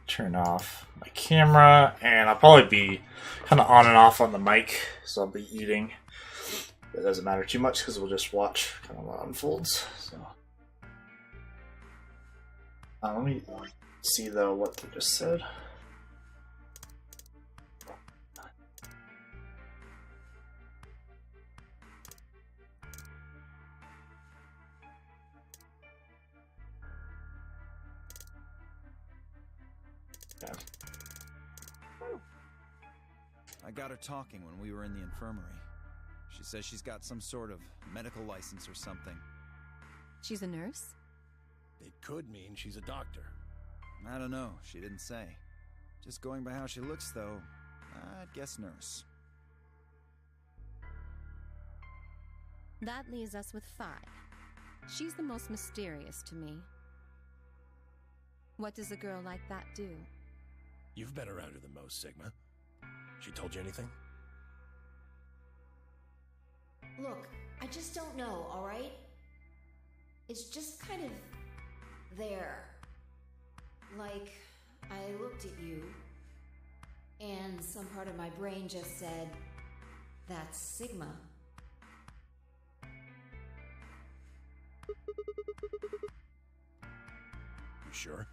turn off my camera, and I'll probably be kind of on and off on the mic, so I'll be eating. It doesn't matter too much because we'll just watch kind of what unfolds. So let me see though what they just said. Yeah. I got her talking when we were in the infirmary. She says she's got some sort of medical license or something. She's a nurse? It could mean she's a doctor. I don't know, she didn't say. Just going by how she looks, though, I'd guess nurse. That leaves us with 5. She's the most mysterious to me. What does a girl like that do? You've been around her the most, Sigma. She told you anything? Look, I just don't know, alright? It's just kind of there. Like, I looked at you, and some part of my brain just said, that's Sigma. You sure?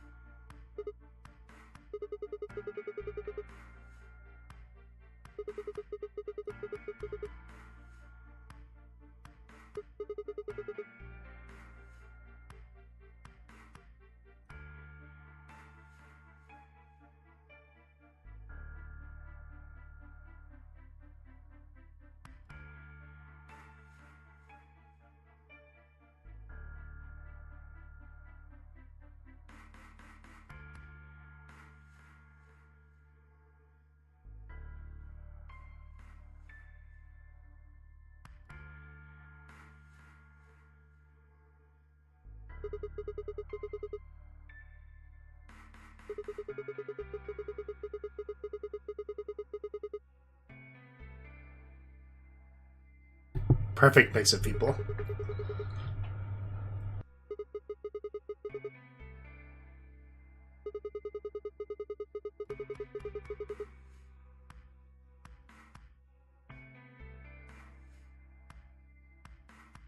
Perfect mix of people.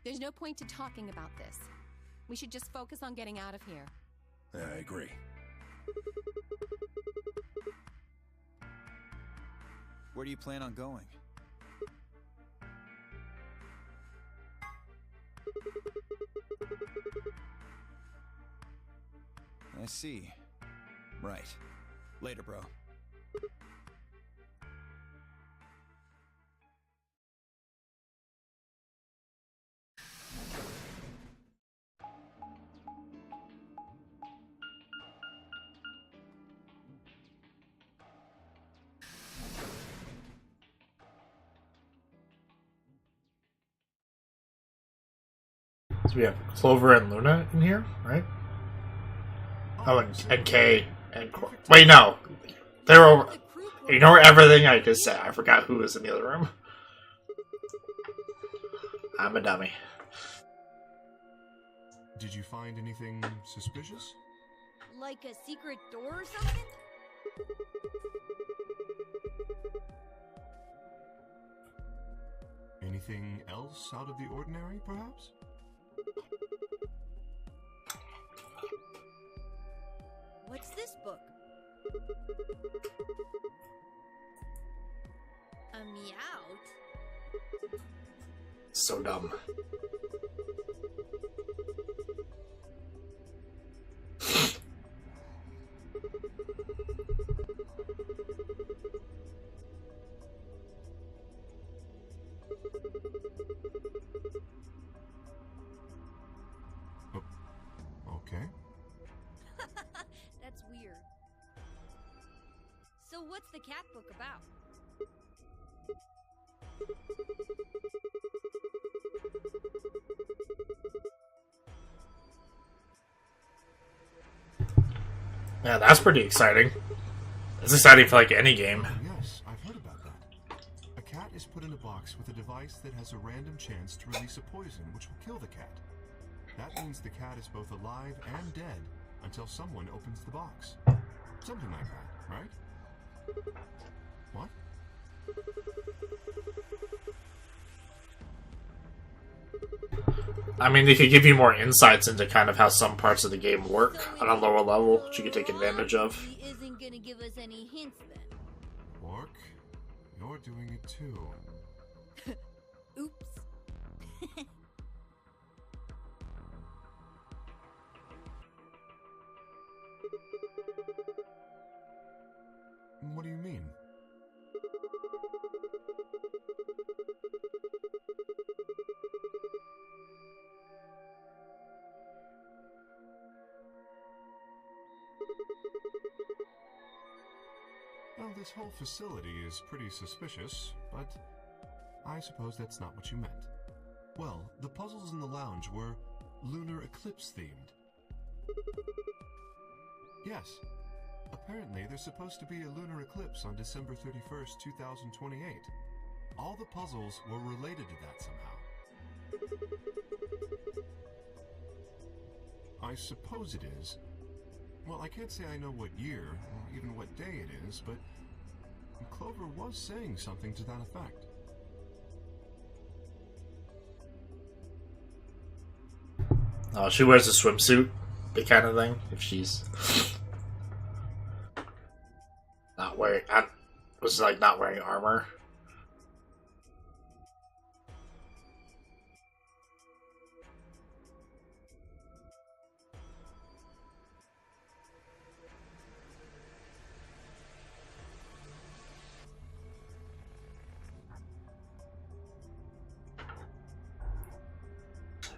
There's no point to talking about this. We should just focus on getting out of here. I agree. Where do you plan on going? I see. Right. Later, bro. So we have Clover and Luna in here, right? Oh, and Kay and wait, no, they're over. Ignore everything I just said. I forgot who was in the other room. I'm a dummy. Did you find anything suspicious? Like a secret door or something? Anything else out of the ordinary, perhaps? What's this book? A Meowth? So dumb. Okay. That's weird. So what's the cat book about? Yeah, that's pretty exciting. It's exciting for like any game. Yes, I've heard about that. A cat is put in a box with a device that has a random chance to release a poison which will kill the cat. That means the cat is both alive and dead until someone opens the box. Something like that, right? What? I mean, they could give you more insights into kind of how some parts of the game work on a lower level, which you could take advantage of. He isn't gonna give us any hints then. Quark, you're doing it too. Oops. What do you mean? Well, this whole facility is pretty suspicious, but I suppose that's not what you meant. Well, the puzzles in the lounge were lunar eclipse themed. Yes. Apparently, there's supposed to be a lunar eclipse on December 31st, 2028. All the puzzles were related to that somehow. I suppose it is. Well, I can't say I know what year, or even what day it is, but Clover was saying something to that effect. Oh, she wears a swimsuit, the kind of thing, if she's not wearing, was like not wearing armor.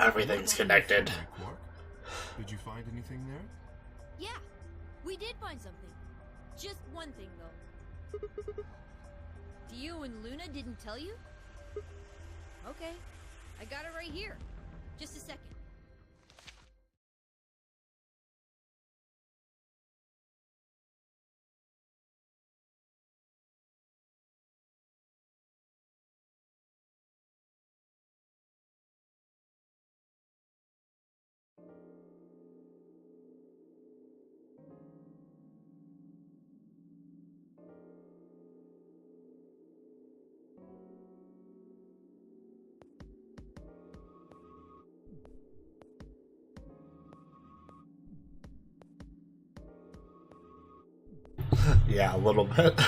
Everything's connected. Quark? Did you find anything there? Yeah, we did find something. Just one thing, though. Dio and Luna didn't tell you? Okay, I got it right here. Just a second. Yeah, a little bit.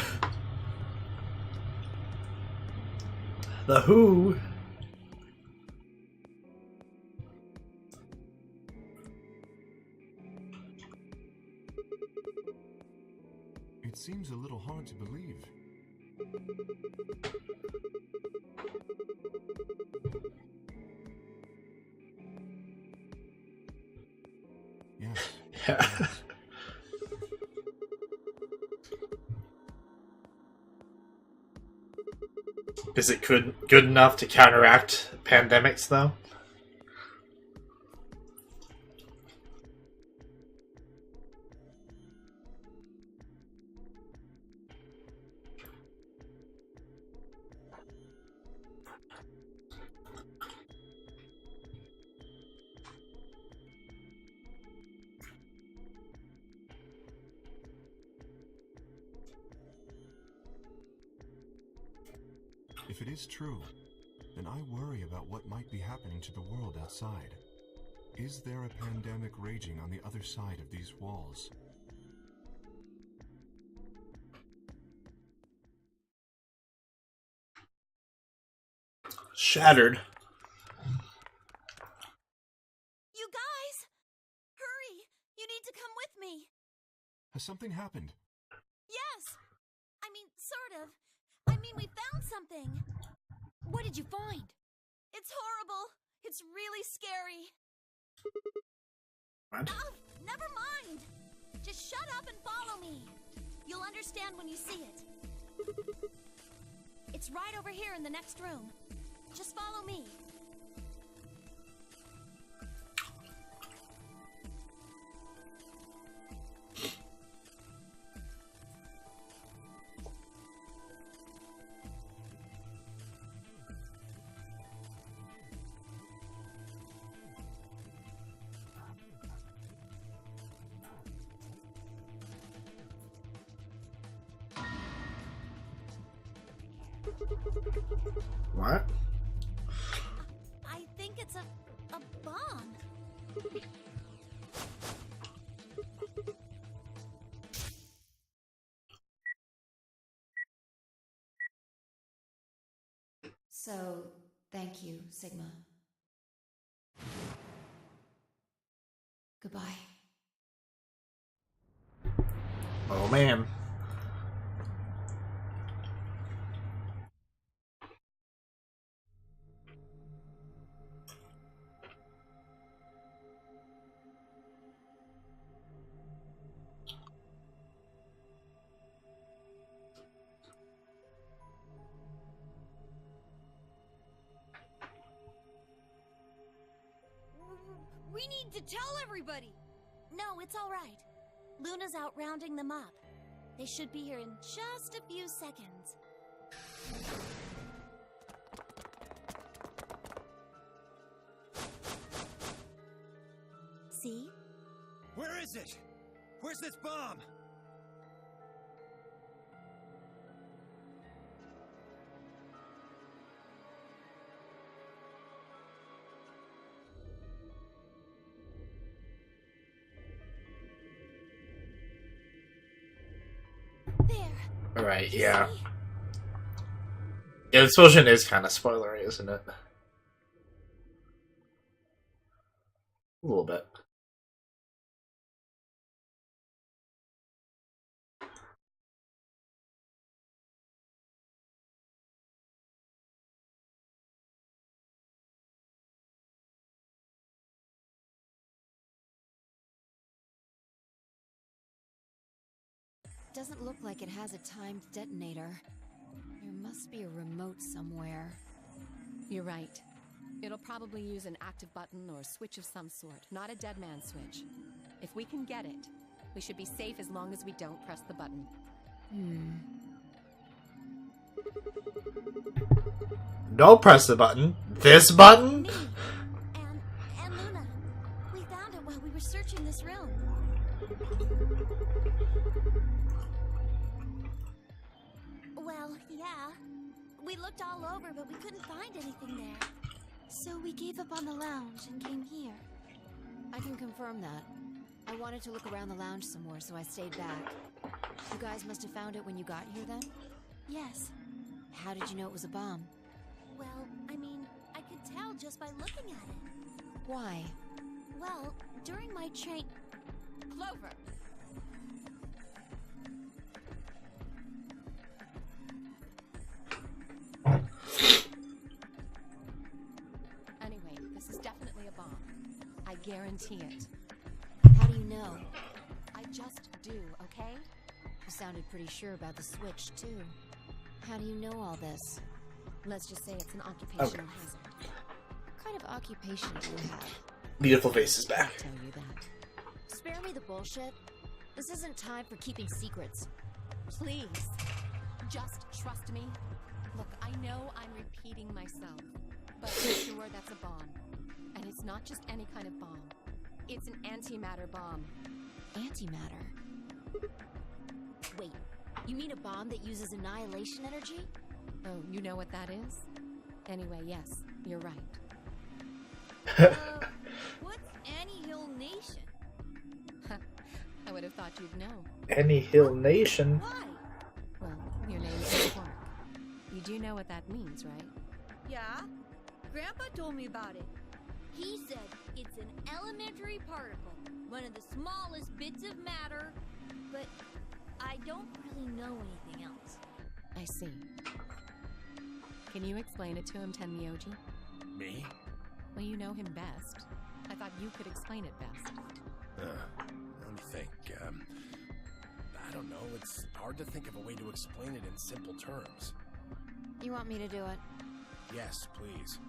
The Who. It seems a little hard to believe. Yes. Yeah. Is it good enough to counteract pandemics, though? If it is true, then I worry about what might be happening to the world outside. Is there a pandemic raging on the other side of these walls? Shattered. You guys! Hurry! You need to come with me! Has something happened? Yes! I mean, sort of. I mean, we found something. What did you find? It's horrible. It's really scary. What? Oh, never mind. Just shut up and follow me. You'll understand when you see it. It's right over here in the next room. Just follow me. What? I think it's a bomb. So, thank you, Sigma. Goodbye. Oh man. We need to tell everybody. No, it's all right. Luna's out rounding them up. They should be here in just a few seconds. See? Where is it? Where's this bomb? There. Right, yeah. Yeah, this version is kind of spoilery, isn't it? A little bit. Doesn't look like it has a timed detonator. There must be a remote somewhere. You're right. It'll probably use an active button or a switch of some sort, not a dead man switch. If we can get it, we should be safe as long as we don't press the button. Don't press the button. This button? Me and Luna. We found it while we were searching this room. Well, yeah. We looked all over, but we couldn't find anything there. So we gave up on the lounge and came here. I can confirm that. I wanted to look around the lounge some more, so I stayed back. You guys must have found it when you got here then? Yes. How did you know it was a bomb? Well, I mean, I could tell just by looking at it. Why? Well, during my train... Clover! Anyway, this is definitely a bomb. I guarantee it. How do you know? I just do, okay? You sounded pretty sure about the switch, too. How do you know all this? Let's just say it's an occupational hazard. What kind of occupation do you have? Beautiful face is I'll back. tell you that. Spare me the bullshit. This isn't time for keeping secrets. Please, just trust me. Look, I know I'm repeating myself, but for sure that's a bomb. And it's not just any kind of bomb. It's an antimatter bomb. Antimatter? Wait, you mean a bomb that uses annihilation energy? Oh, you know what that is? Anyway, yes, you're right. What's Hill Nation? I would have thought you'd know. Any Hill Nation. Why? Well, your name is Clark. You do know what that means, right? Yeah? Grandpa told me about it. He said it's an elementary particle, one of the smallest bits of matter, but I don't really know anything else. I see. Can you explain it to him, Tenmyoji? Me? Well, you know him best. I thought you could explain it best. Let me think. I don't know. It's hard to think of a way to explain it in simple terms. You want me to do it? Yes, please.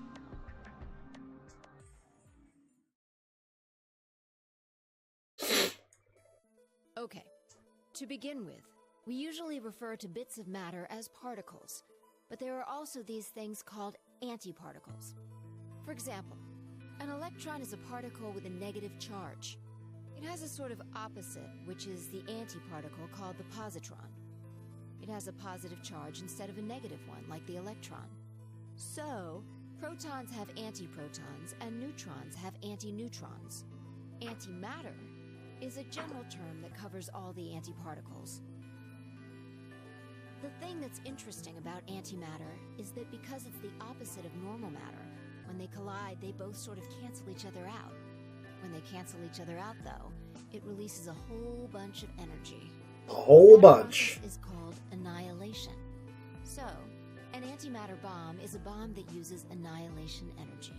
Okay. To begin with, we usually refer to bits of matter as particles, but there are also these things called antiparticles. For example, an electron is a particle with a negative charge. It has a sort of opposite, which is the antiparticle called the positron. It has a positive charge instead of a negative one, like the electron. So, protons have antiprotons, and neutrons have antineutrons. Antimatter is a general term that covers all the antiparticles. The thing that's interesting about antimatter is that because it's the opposite of normal matter, when they collide, they both sort of cancel each other out. When they cancel each other out, though, it releases a whole bunch of energy. A whole That bunch. process is called annihilation. So, an antimatter bomb is a bomb that uses annihilation energy.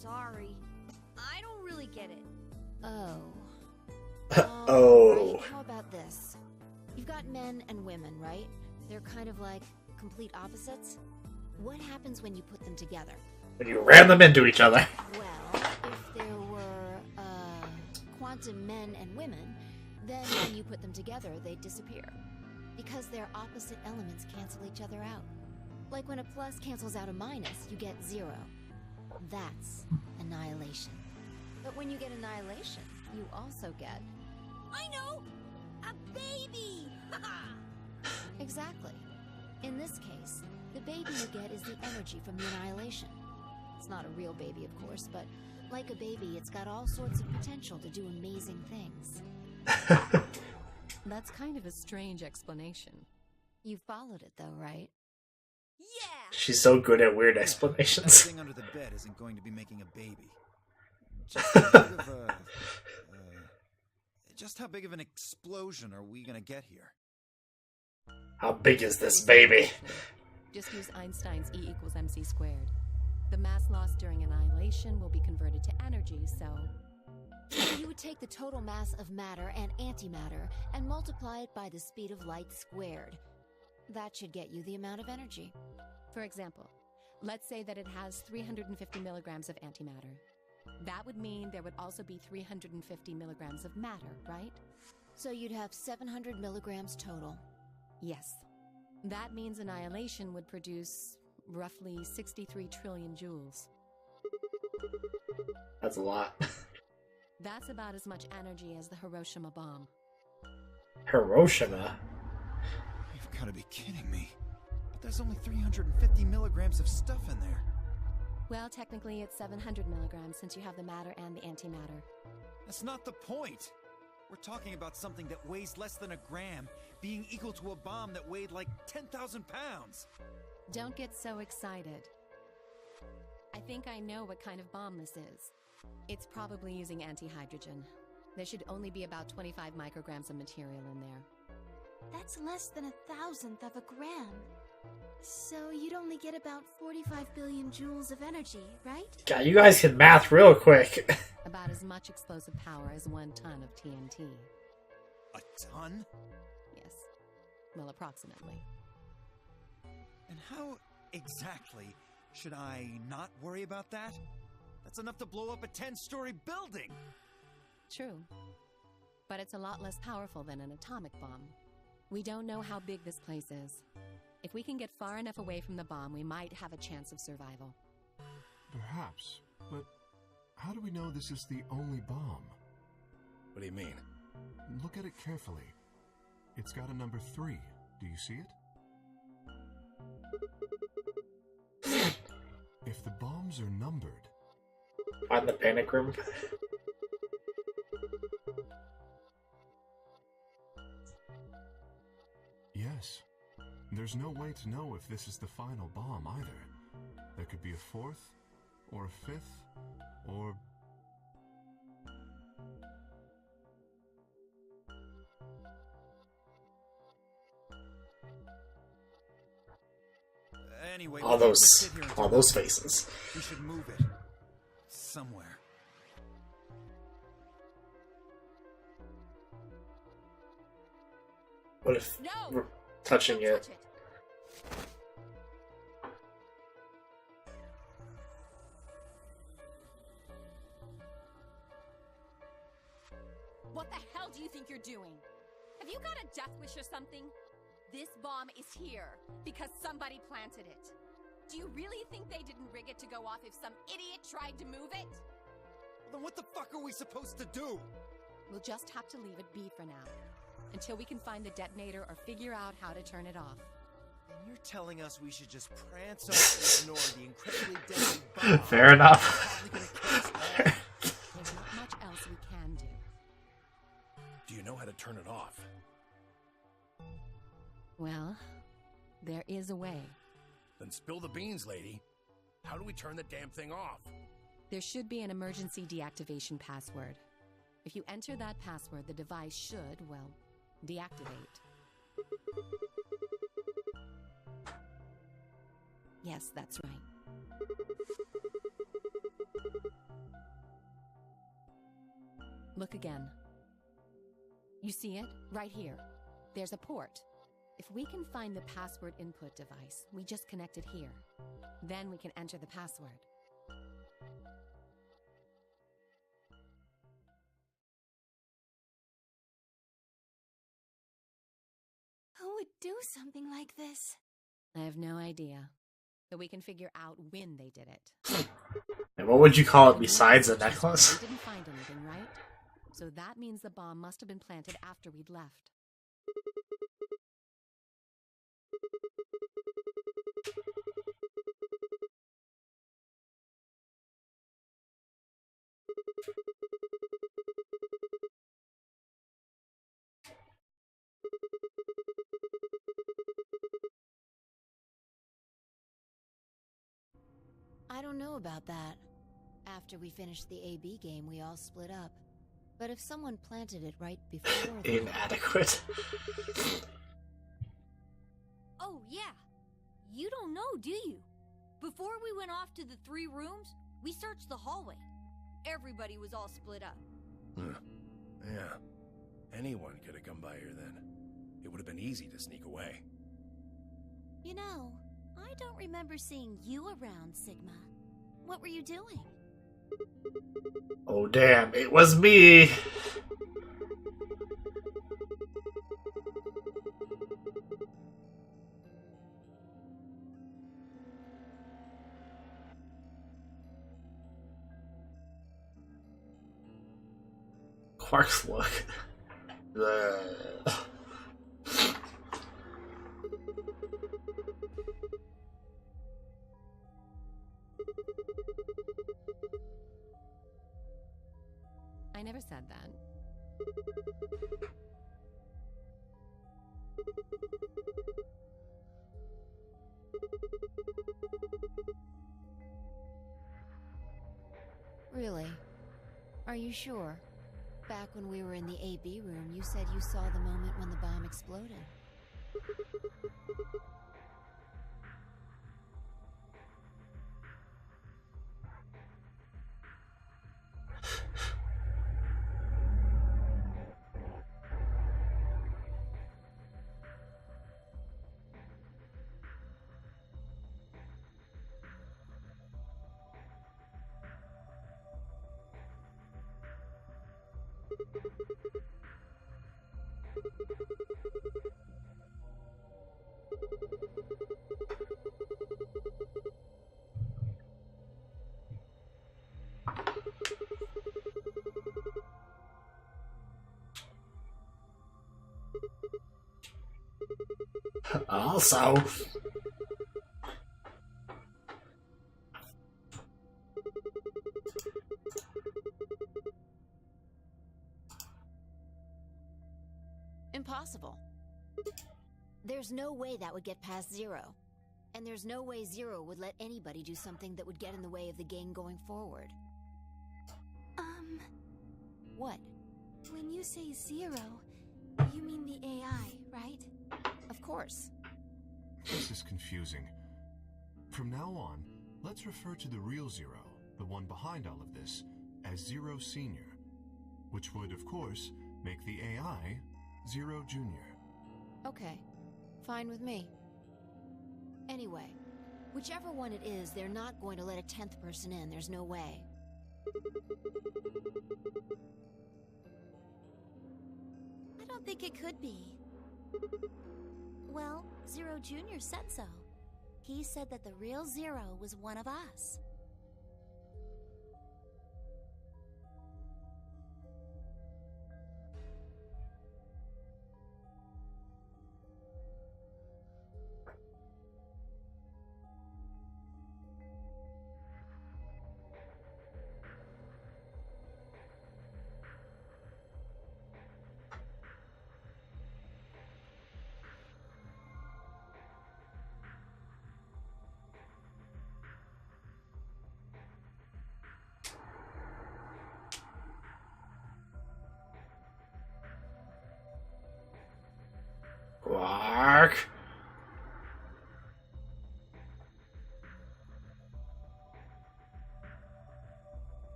Sorry. I don't really get it. Oh. Oh. Right, how about this? You've got men and women, right? They're kind of like complete opposites. What happens when you put them together? When you ram them into each other. Well, if there were, quantum men and women, then when you put them together, they'd disappear. Because their opposite elements cancel each other out. Like when a plus cancels out a minus, you get 0. That's annihilation. But when you get annihilation, you also get... I know! A baby! Exactly. In this case, the baby you get is the energy from the annihilation. It's not a real baby, of course, but like a baby, it's got all sorts of potential to do amazing things. That's kind of a strange explanation. You followed it, though, right? Yeah! She's so good at weird That explanations. thing under the bed isn't going to be making a baby. Just how big of an explosion are we gonna get here? How big is this baby? Just use Einstein's E equals mc squared. The mass lost during annihilation will be converted to energy, so... You would take the total mass of matter and antimatter and multiply it by the speed of light squared. That should get you the amount of energy. For example, let's say that it has 350 milligrams of antimatter. That would mean there would also be 350 milligrams of matter, right? So you'd have 700 milligrams total. Yes. That means annihilation would produce roughly 63 trillion joules. That's a lot. That's about as much energy as the Hiroshima bomb. Hiroshima? You've got to be kidding me. But there's only 350 milligrams of stuff in there. Well, technically it's 700 milligrams since you have the matter and the antimatter. That's not the point. We're talking about something that weighs less than a gram, being equal to a bomb that weighed like 10,000 pounds. Don't get so excited. I think I know what kind of bomb this is. It's probably using antihydrogen. There should only be about 25 micrograms of material in there. That's less than 1,000th of a gram. So you'd only get about 45 billion joules of energy, right? God, you guys can math real quick. About as much explosive power as 1 ton of TNT. A ton? Yes. Well, approximately. And how exactly should I not worry about that? That's enough to blow up a 10-story building! True. But it's a lot less powerful than an atomic bomb. We don't know how big this place is. If we can get far enough away from the bomb, we might have a chance of survival. Perhaps, but how do we know this is the only bomb? What do you mean? Look at it carefully. It's got a number 3. Do you see it? If the bombs are numbered... Find the panic room. Yes. There's no way to know if this is the final bomb either. There could be a 4th, or a 5th, or... Anyway, All we can't just sit here and talk about faces. it. We should move it. Somewhere. What if No! we're touching Don't it? touch it! What the hell do you think you're doing? Have you got a death wish or something? This bomb is here because somebody planted it. Do you really think they didn't rig it to go off if some idiot tried to move it? Then what the fuck are we supposed to do? We'll just have to leave it be for now, until we can find the detonator or figure out how to turn it off. And you're telling us we should just prance off and ignore the incredibly deadly bomb? Fair enough. Probably gonna kill us all. There's not much else we can do. Do you know how to turn it off? Well, there is a way. Then spill the beans, lady. How do we turn the damn thing off? There should be an emergency deactivation password. If you enter that password, the device should, well, deactivate. Yes, that's right. Look again. You see it? Right here. There's a port. If we can find the password input device, we just connect it here. Then we can enter the password. Who would do something like this? I have no idea. But we can figure out when they did it. And what would you call it besides a necklace? We didn't find anything, right? So that means the bomb must have been planted after we'd left. I don't know about that. After we finished the AB game, we all split up. But if someone planted it right before Inadequate. Oh, yeah. You don't know, do you? Before we went off to the 3 rooms, we searched the hallway. Everybody was all split up. Yeah. Anyone could have come by here then. It would have been easy to sneak away. You know, I don't remember seeing you around, Sigma. What were you doing? Oh damn, it was me! Quark's look. I never said that. Really? Are you sure? Back when we were in the AB room, you said you saw the moment when the bomb exploded. Also, Impossible. There's no way that would get past Zero. And there's no way Zero would let anybody do something that would get in the way of the game going forward. What? When you say Zero, you mean the AI, right? Of course. This is confusing. From now on, let's refer to the real Zero, the one behind all of this, as Zero Senior, which would, of course, make the AI Zero Junior. Okay. Fine with me. Anyway, whichever one it is, they're not going to let a 10th person in. There's no way. I don't think it could be. Well, Zero Jr. said so. He said that the real Zero was one of us.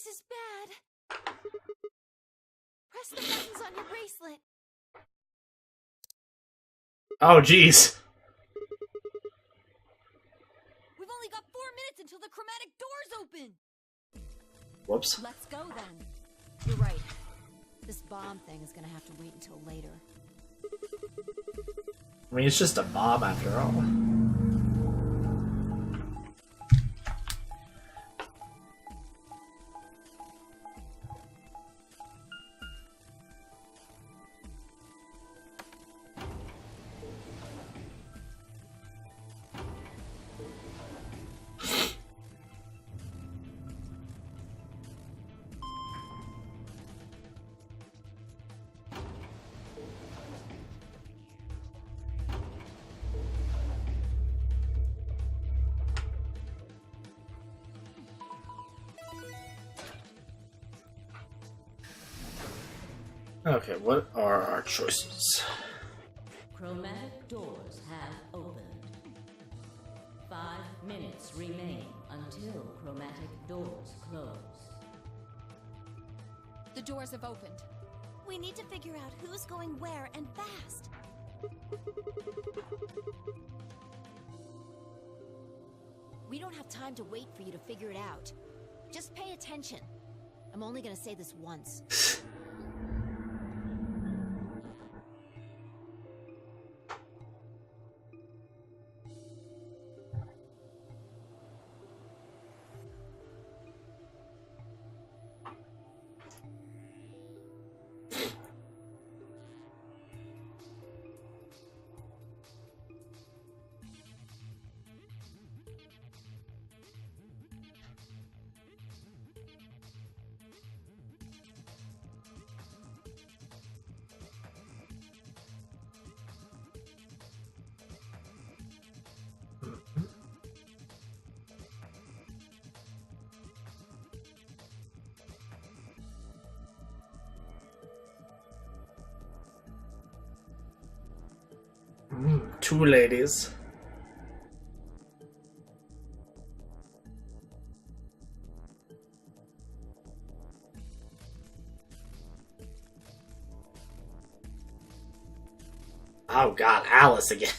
This is bad. Press the buttons on your bracelet. Oh, jeez. We've only got 4 minutes until the chromatic doors open. Whoops. Let's go then. You're right. This bomb thing is gonna have to wait until later. I mean, it's just a bomb after all. Okay, what are our choices? Chromatic doors have opened. 5 minutes remain until chromatic doors close. The doors have opened. We need to figure out who's going where and fast. We don't have time to wait for you to figure it out. Just pay attention. I'm only gonna say this once. Two ladies. Oh god, Alice again.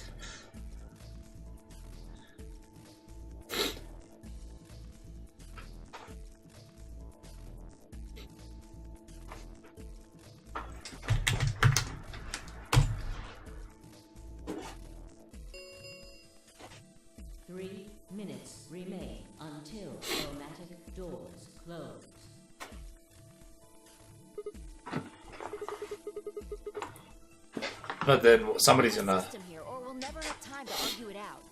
Remain until chromatic doors close. But then somebody's gonna. System here, or we'll never have time to argue it out.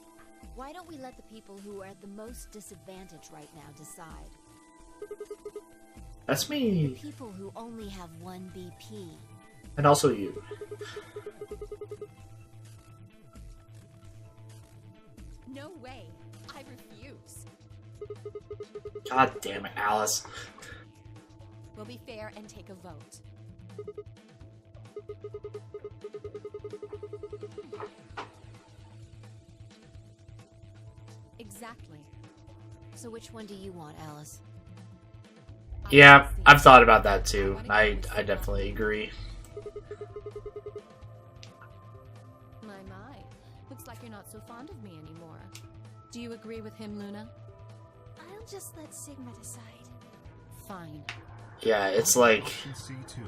Why don't we let the people who are at the most disadvantage right now decide? That's The me. people who only have 1 BP. And also you. No way. I refuse. God damn it, Alice. We'll be fair and take a vote. Exactly. So which one do you want, Alice? Yeah, I've thought about that too. I definitely agree. My. Looks like you're not so fond of me anymore. Do you agree with him, Luna? I'll just let Sigma decide. Fine. Yeah, it's like. Option C2.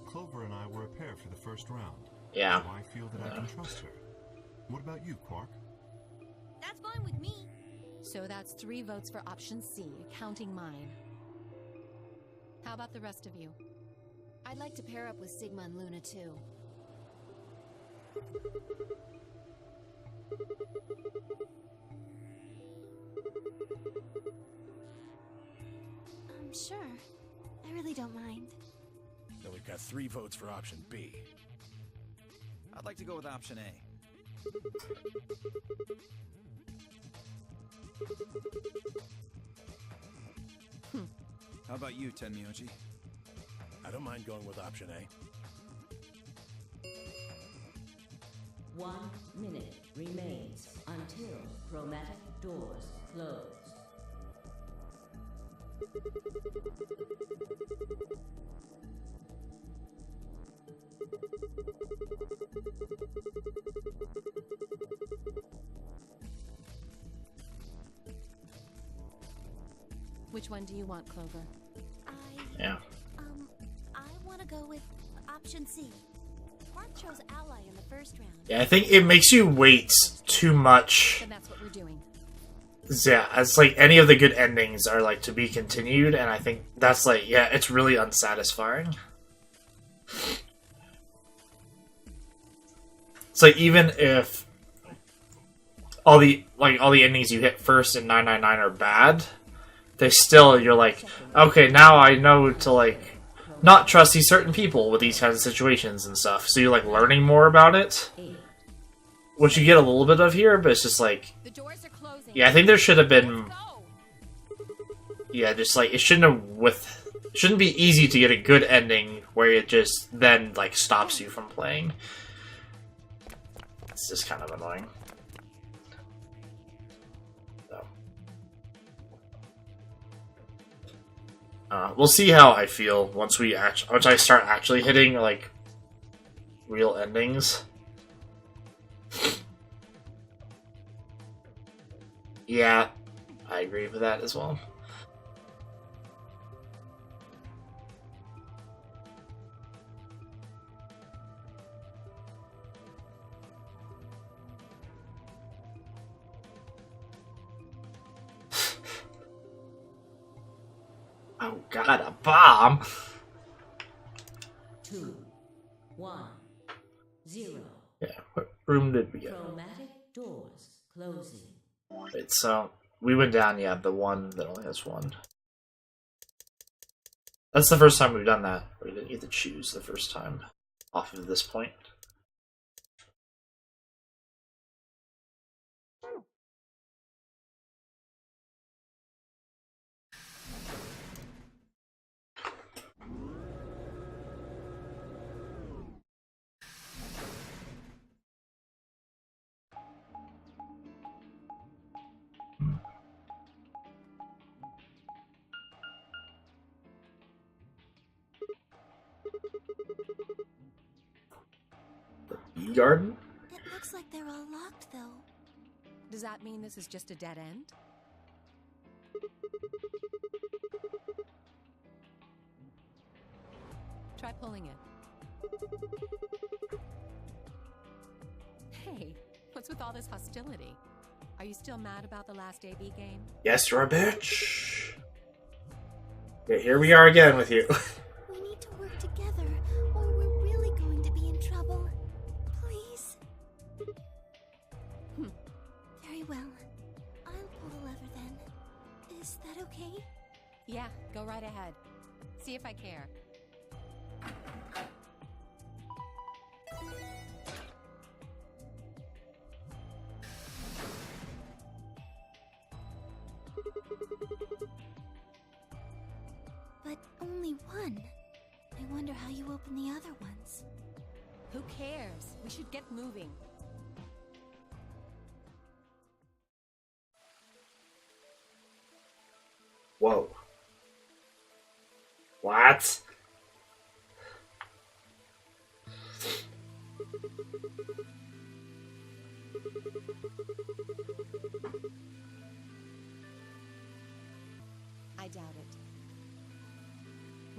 Clover and I were a pair for the first round. Yeah. So I feel that I can trust her. What about you, Quark? That's fine with me. So that's 3 votes for option C, counting mine. How about the rest of you? I'd like to pair up with Sigma and Luna too. Sure. I really don't mind. Then we've got 3 votes for option B. I'd like to go with option A. How about you, Tenmyoji? I don't mind going with option A. 1 minute remains until chromatic doors close. Which one do you want, Clover? Yeah. I want to go with option C. Mark chose ally in the first round. Yeah, I think it makes you wait too much. Then that's what we're doing. Yeah, it's like any of the good endings are like to be continued, and I think that's like, yeah, it's really unsatisfying. It's like even if all the endings you hit first in 999 are bad, they still, you're like, okay, now I know to like not trust these certain people with these kinds of situations and stuff. So you're like learning more about it, which you get a little bit of here, but it's just like, The doors are closing. yeah, I think there should have been, Let's go. yeah, just like it shouldn't be easy to get a good ending where it just then like stops you from playing. It's just kind of annoying. So. We'll see how I feel once I start actually hitting like real endings. Yeah, I agree with that as well. Oh god, a bomb! 2, 1, 0. Yeah, what room did we get? Chromatic doors closing. Wait, so we went down, yeah, the one that only has one. That's the first time we've done that. We didn't get to choose the first time off of this point. Garden? It looks like they're all locked, though. Does that mean this is just a dead end? Try pulling it. Hey, what's with all this hostility? Are you still mad about the last AB game? Yes, you're a bitch. Yeah, here we are again with you. We need to work together, or we're really going to be in trouble. Please? Very well. I'll pull the lever then. Is that okay? Yeah, go right ahead. See if I care. But only one. I wonder how you open the other ones. Who cares? We should get moving. Whoa. What? I doubt it.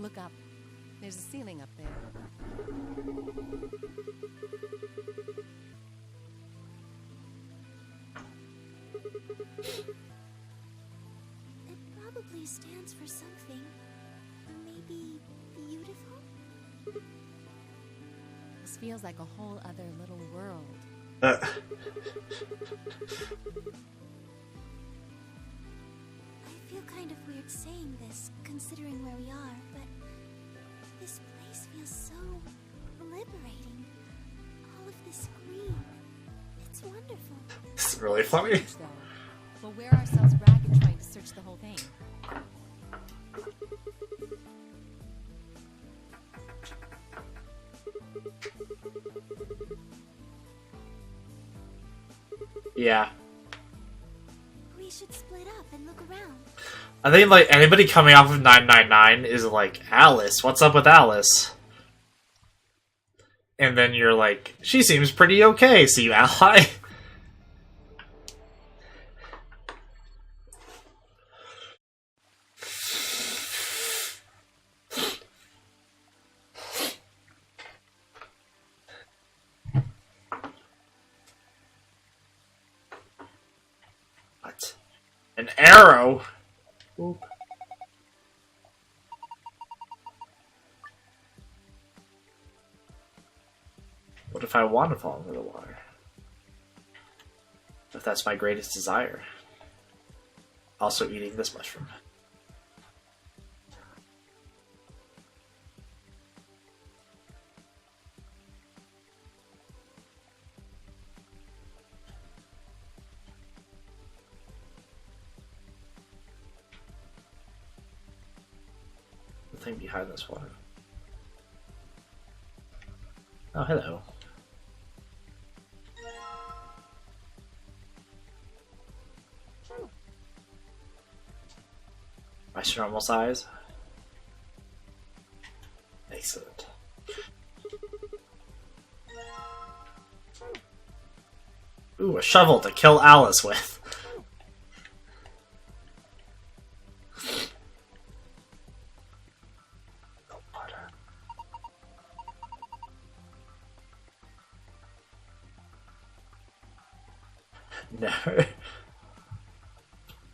Look up. There's a ceiling up there. It probably stands for something. Maybe beautiful? This feels like a whole other little world. I feel kind of weird saying this, considering where we are, but this place feels so liberating. All of this green. It's wonderful. It's really funny. So, we'll wear ourselves ragged trying to search the whole thing. Yeah. We should split up and look around. I think like anybody coming off of 999 is like, Alice, what's up with Alice? And then you're like, she seems pretty okay, so you ally. What? An arrow? Oop. What if I want to fall into the water? If that's my greatest desire. Also eating this mushroom. The thing behind this water. Oh, hello. My normal size. Excellent. Ooh, a shovel to kill Alice with. No.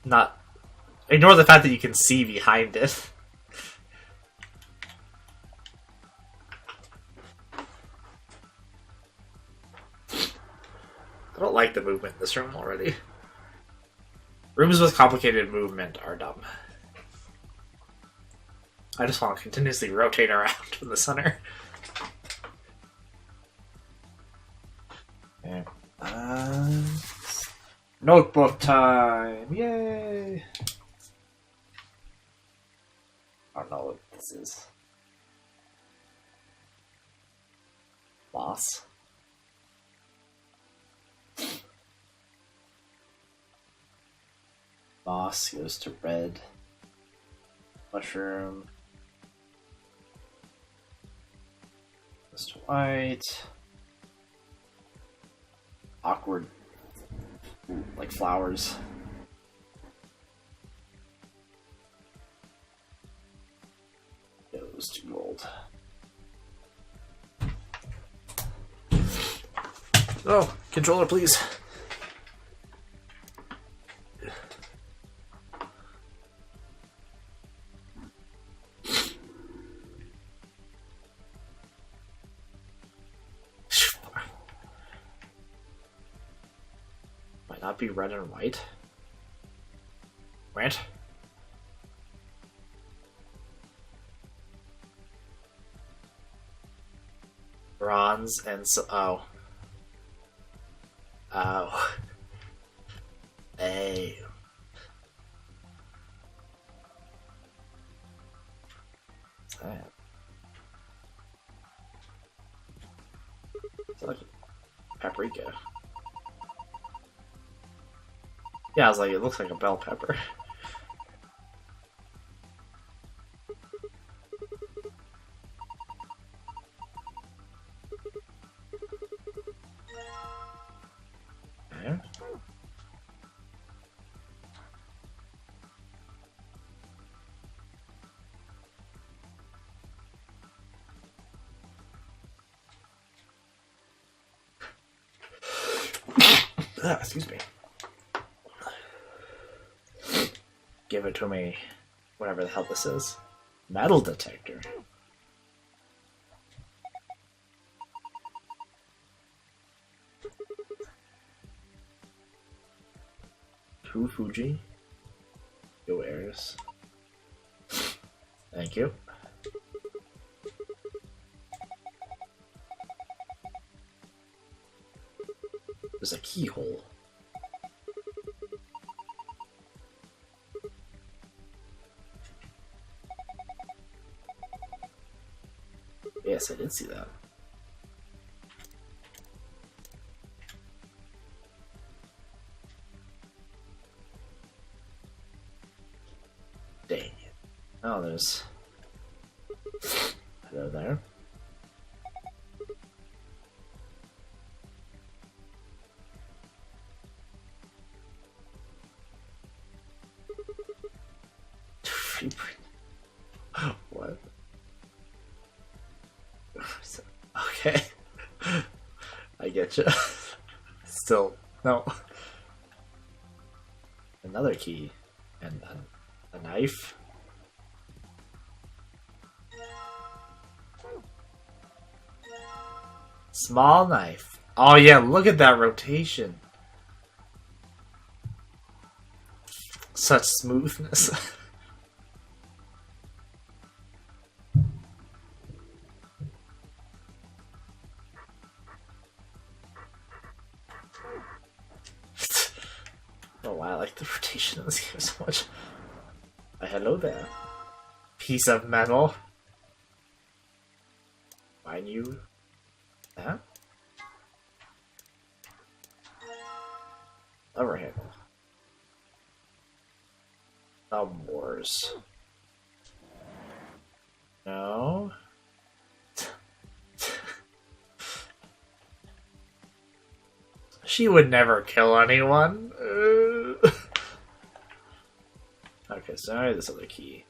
Not. Ignore the fact that you can see behind it. I don't like the movement in this room already. Rooms with complicated movement are dumb. I just want to continuously rotate around in the center. Okay. Notebook time! Yay! I don't know what this is. Boss. Boss goes to red. Mushroom. Goes to white. Awkward. Like flowers. Goes to gold. Oh, controller, please. Might not be red and white. Grant? Bronze and so. Oh. Oh. Hey. What's that? It's like paprika. Yeah, I was like, it looks like a bell pepper. Okay. Excuse me. Give it to me. Whatever the hell this is. Metal detector. Two Fuji. Yo, Aries. Thank you. There's a keyhole. Yes, I did see that. Oh, there's... Hello there. What? Okay. I get you. Still, no. Another key. And a knife. Small knife. Oh yeah, look at that rotation. Such smoothness. Oh wow, I like the rotation of this game so much. Hello there. Piece of metal. Why you that? Lever handle. Thumb wars. No. She would never kill anyone. Okay, so now I have this other key.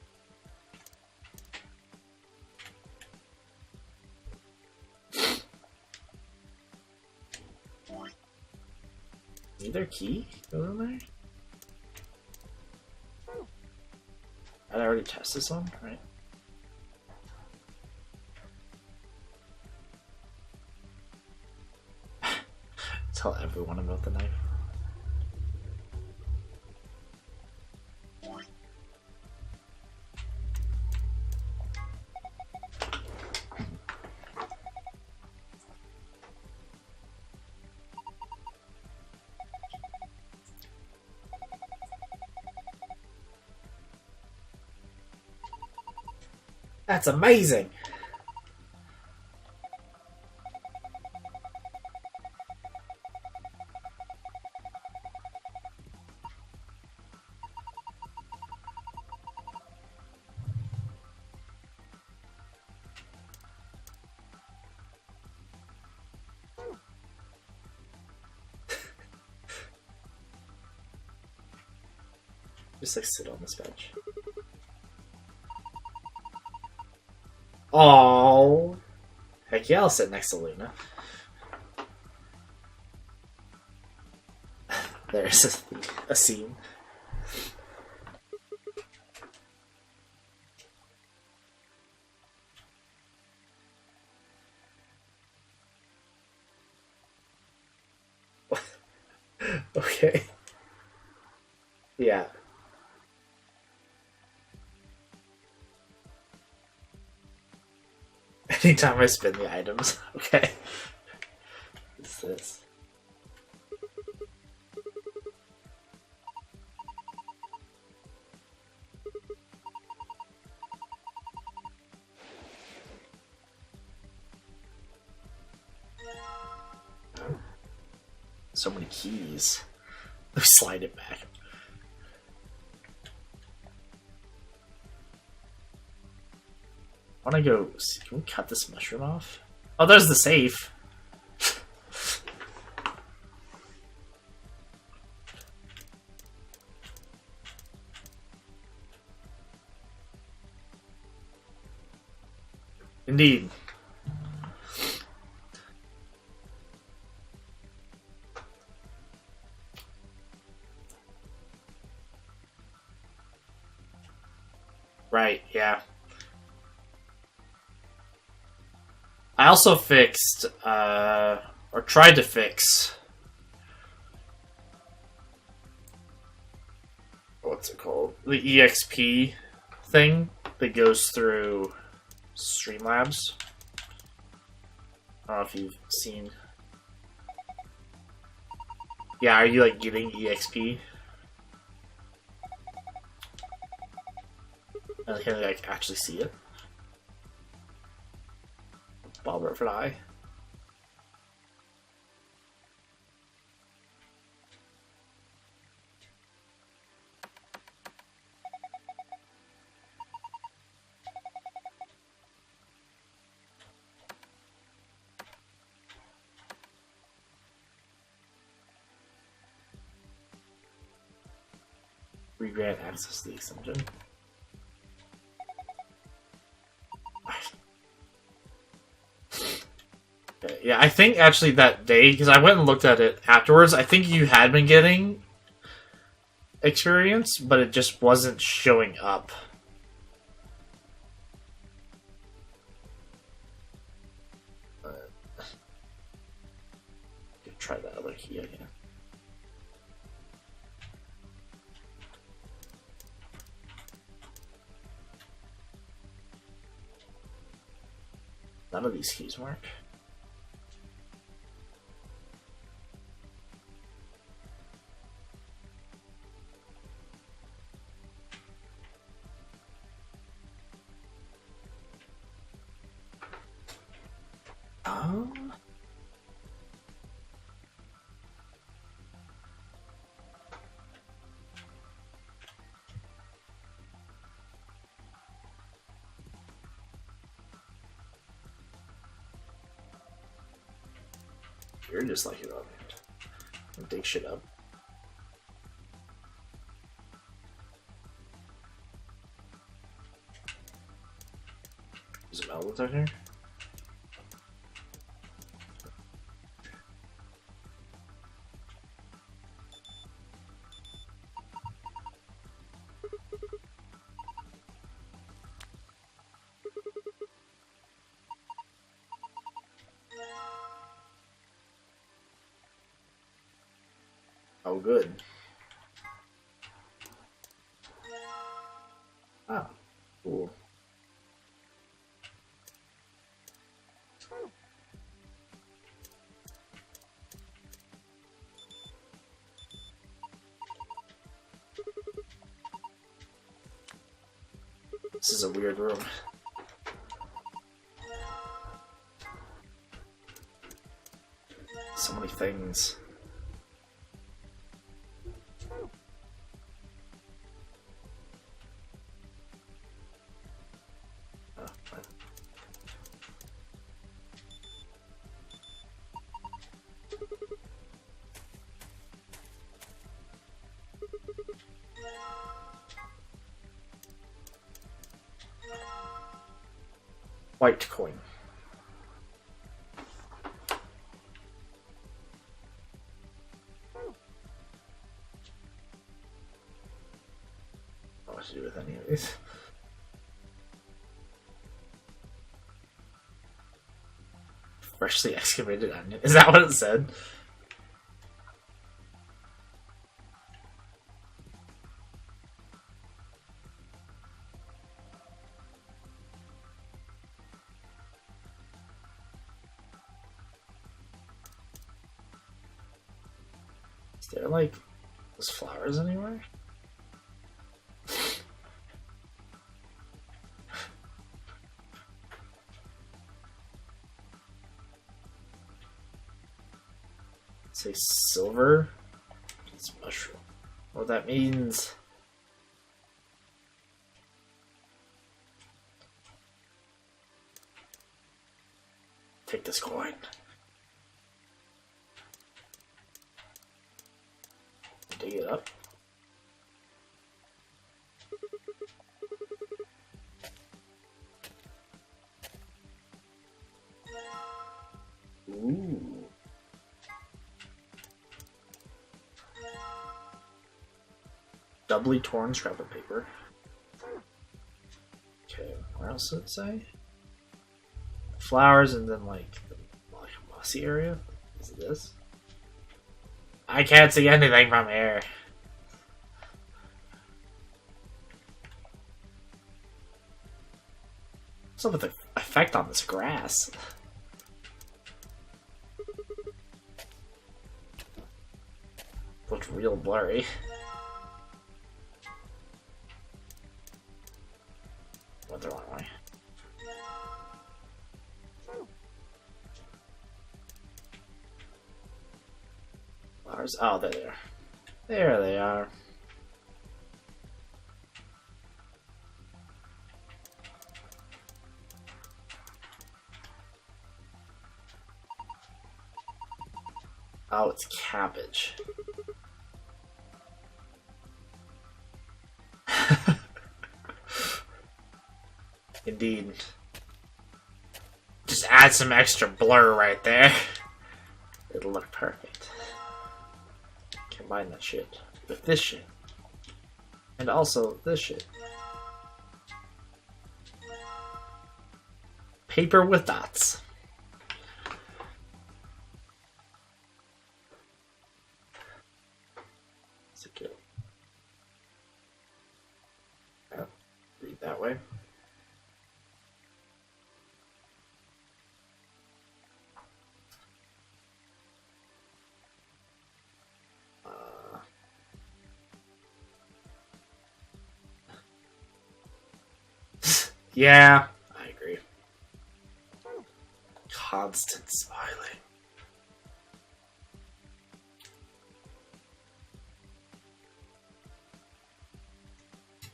Either key goes in there? I'd already test this one, right? Tell everyone about the knife. That's amazing! Just like sit on this bench. Oh, heck yeah! I'll sit next to Luna. There's a scene. Okay. Yeah. Anytime I spin the items. Okay. What's this? So many keys. Let me slide it back. I want to go. Can we cut this mushroom off? Oh, there's the safe. Indeed. Right, yeah. I also fixed, or tried to fix, what's it called? The EXP thing that goes through Streamlabs. I don't know if you've seen. Yeah, are you like getting EXP? And can you like actually see it? Bobber fly. re-grant access to the extension. Okay, yeah, I think actually that day, because I went and looked at it afterwards, I think you had been getting experience, but it just wasn't showing up. Try that other key again. None of these keys work. You're just like it up. Dig shit up. Is it metal detector? Oh, good. Ah, cool. This is a weird room. So many things. White coin. What to do with any of these? Freshly excavated onion. Is that what it said? Is there like those flowers anywhere? Say silver. It's mushroom. What that means? Take this coin. Dig it up. Ooh. Doubly torn scrap of paper. Okay, where else did it say? Flowers and then like the mossy area? Is it this? I can't see anything from here. What's up with the effect on this grass? Looked real blurry. Went the wrong way. Flowers. Oh, there they are. There they are. Oh, it's cabbage. Indeed. Just add some extra blur right there. It'll look perfect. Combine that shit with this shit. And also this shit. Paper with dots. Secure. Oh, read that way. Yeah, I agree. Constant smiling.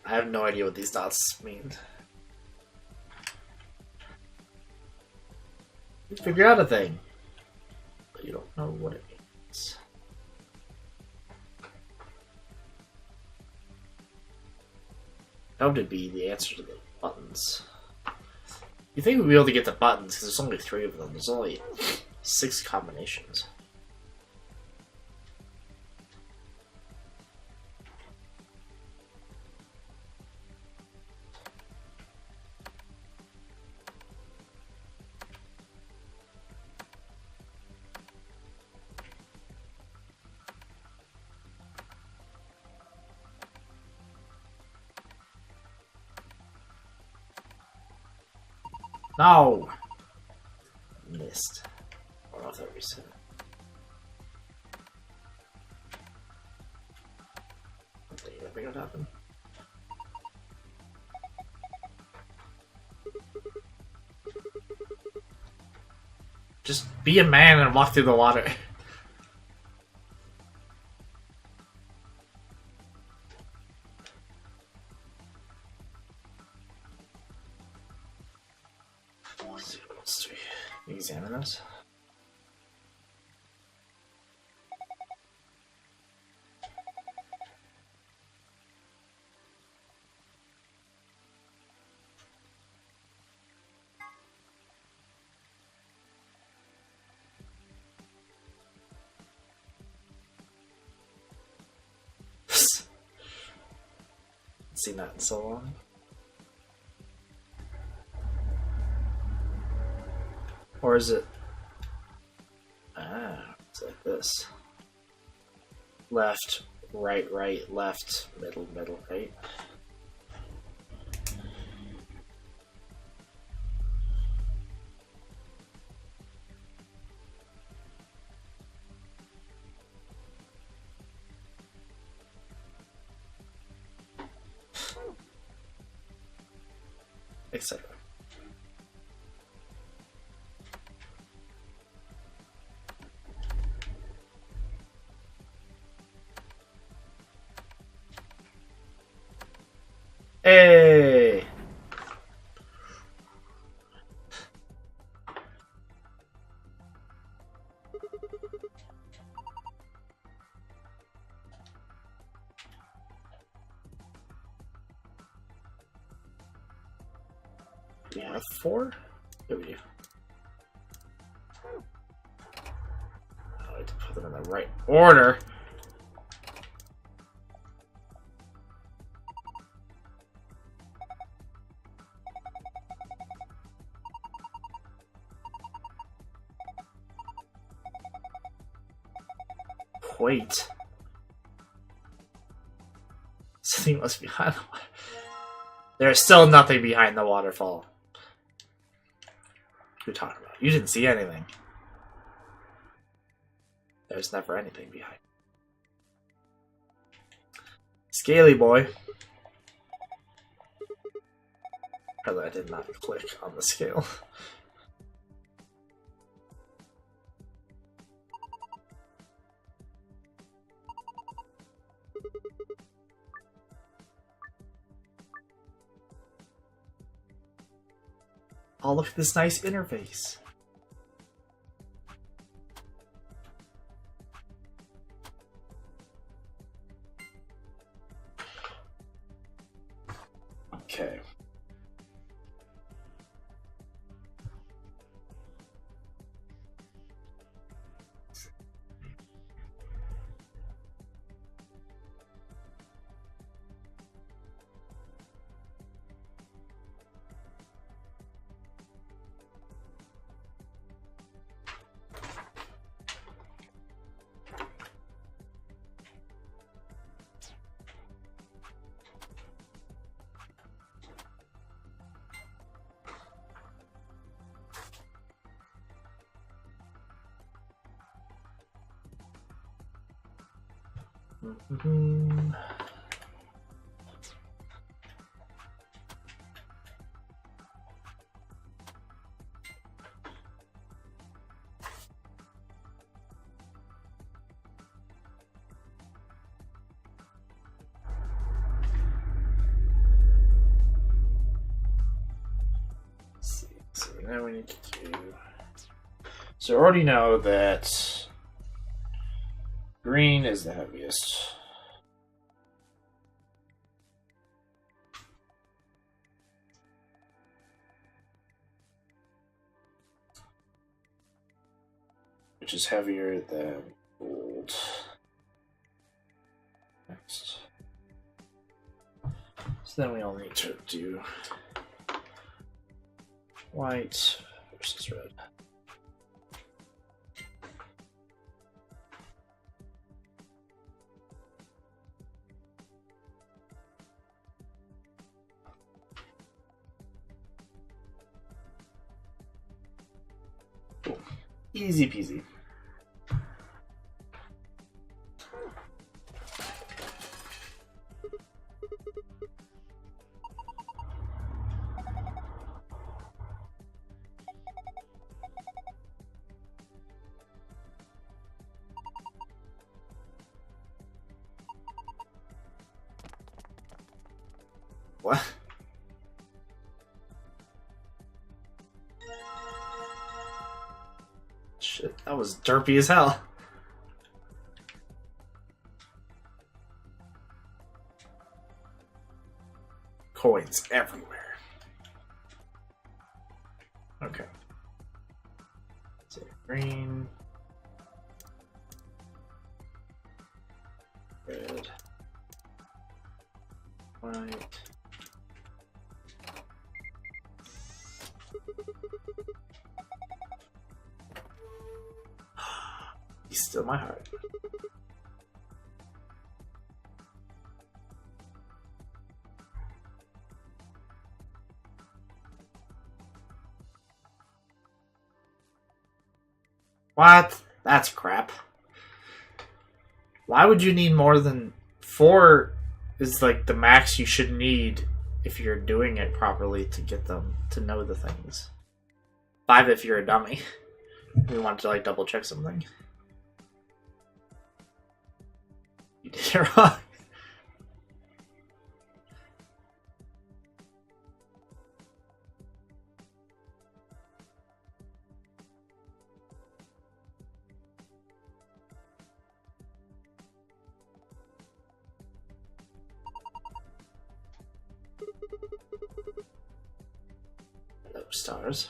I have no idea what these dots mean. You figure out a thing, but you don't know what it means. That would be the answer to the buttons. You think we'd be able to get the buttons because there's only 3 of them. There's only 6 combinations. No! Missed. I don't know if that reset. I think that would happen. Just be a man and walk through the water. Let's examine this. Seen that in so long. Or is it? Ah, it's like this. Left, right, right, left, middle, middle, right. Etc. Hey! Do you have 4? There we go. I like to put them in the right order. Wait. Something must be behind the water. There's still nothing behind the waterfall. What are you talking about? You didn't see anything. There's never anything behind. Scaly boy. Apparently I did not click on the scale. Oh, look at this nice interface. Okay. Mm-hmm. So now we need to do. So I already know that green is the heaviest. Which is heavier than gold. Next. So then we all need to do white versus red. Cool. Easy peasy. What? Shit, that was derpy as hell. Coins everywhere. Okay. So green. Red. White. He's still my heart. What? That's crap. Why would you need more than 4 is like the max you should need if you're doing it properly to get them to know the things. 5 if you're a dummy. We want to like double check something. You did it wrong. Hello, stars.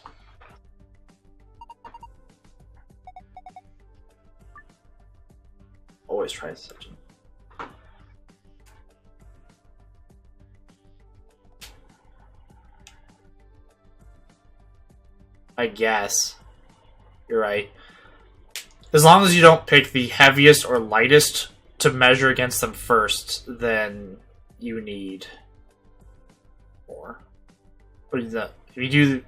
Always try such a... I guess. You're right. As long as you don't pick the heaviest or lightest to measure against them first, then you need 4. But if you do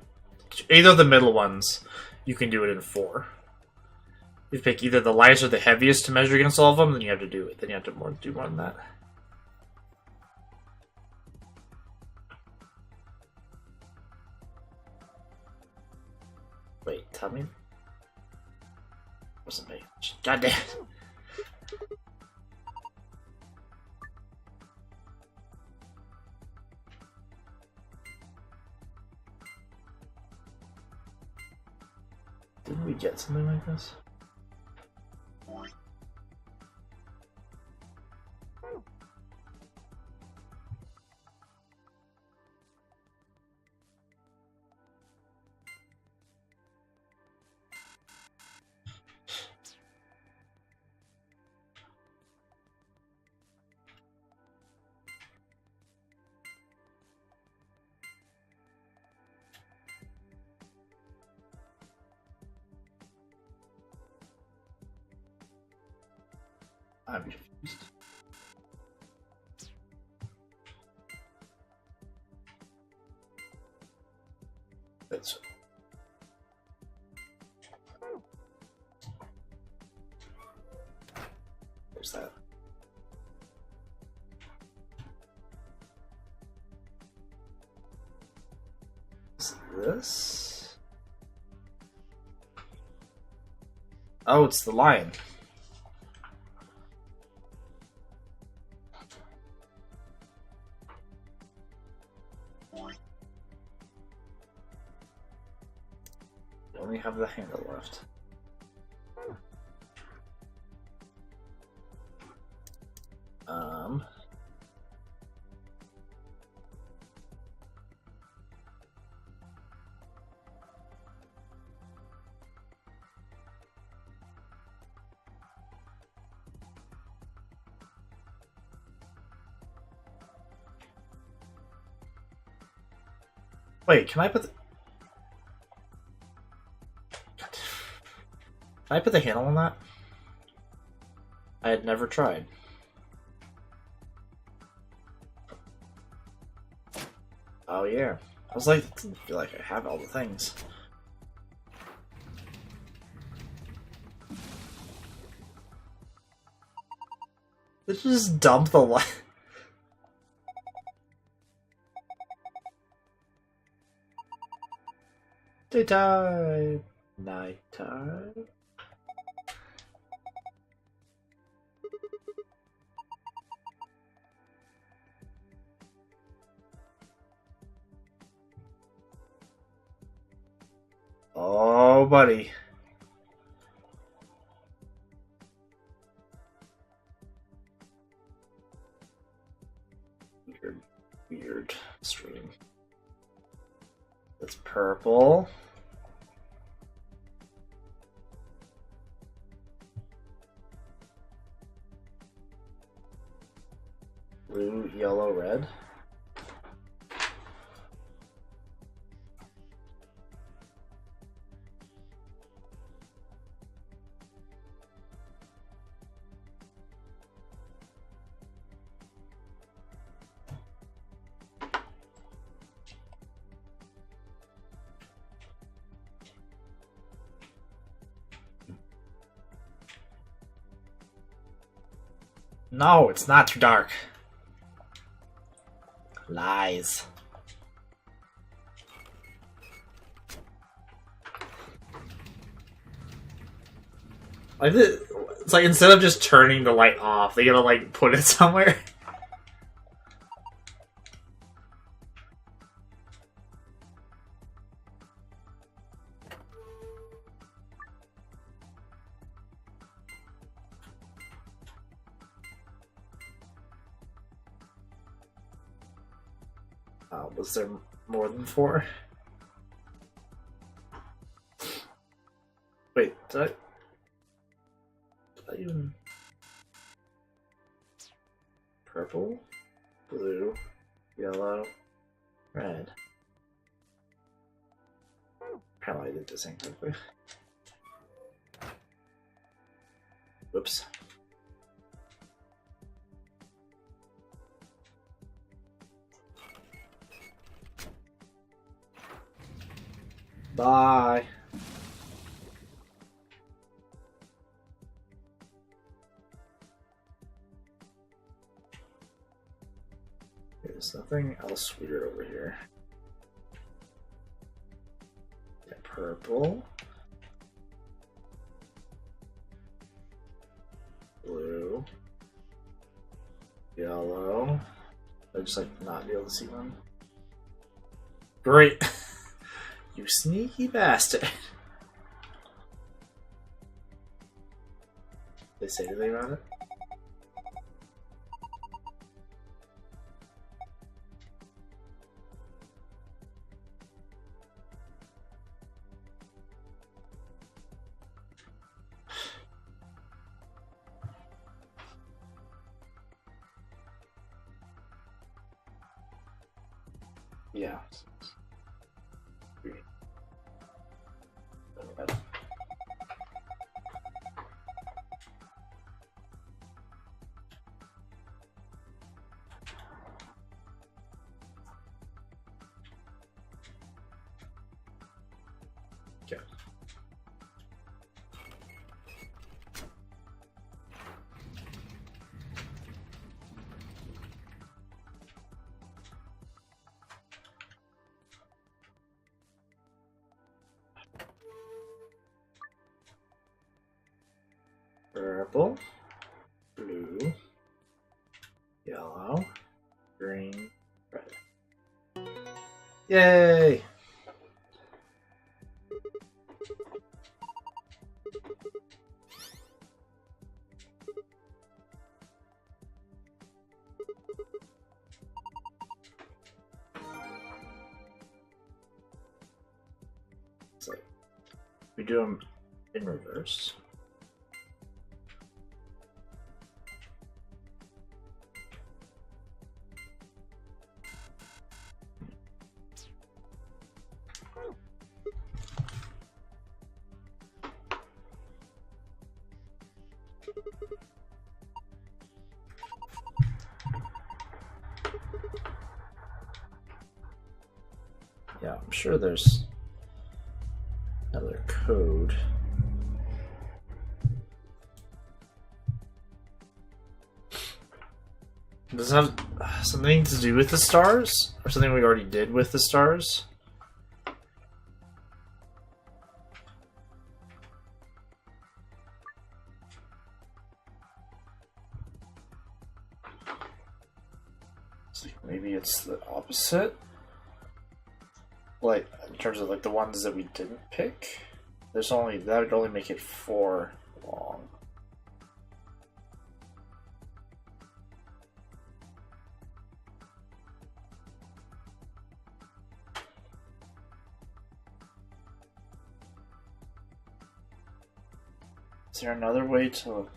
either of the middle ones, you can do it in 4. If you pick either the lightest or the heaviest to measure against all of them, then you have to do it. Then you have to do more than that. Wait, tell me. Wasn't paying attention. God damn it. Didn't we get something like this? I'm confused. That's... There's that. this. Oh, it's the lion. We only have the handle left. Wait, can I put the... Can I put the handle on that? I had never tried. Oh yeah. I was like, I didn't feel like I have all the things. Did you just dump the light? Daytime, nighttime. Oh, buddy. Weird stream. It's purple. Blue, yellow, red. No, it's not too dark. Lies. Like it's like instead of just turning the light off, they gotta like put it somewhere. Was there more than 4? Wait, did I even... Purple, blue, yellow, red. Apparently I did this incorrectly. Whoops. Bye. There's nothing else weird over here. Yeah, purple. Blue. Yellow. I just like not be able to see them. Great. You sneaky bastard. They say anything about it? Yeah. Okay. purple, blue, yellow, green, red. Yay! So we do them in reverse. Yeah, I'm sure there's another code. Does it have something to do with the stars? Or something we already did with the stars? So maybe it's the opposite? Like, in terms of like the ones that we didn't pick? There's only, that would only make it 4 long. Is there another way to...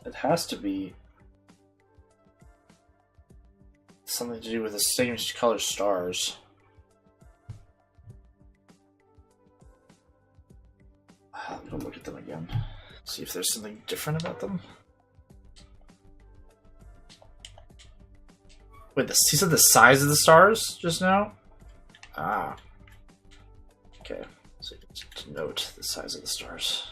It has to be something to do with the same color stars. I'm gonna look at them again. See if there's something different about them. Wait, he said the size of the stars just now? Ah. Okay, so to note the size of the stars.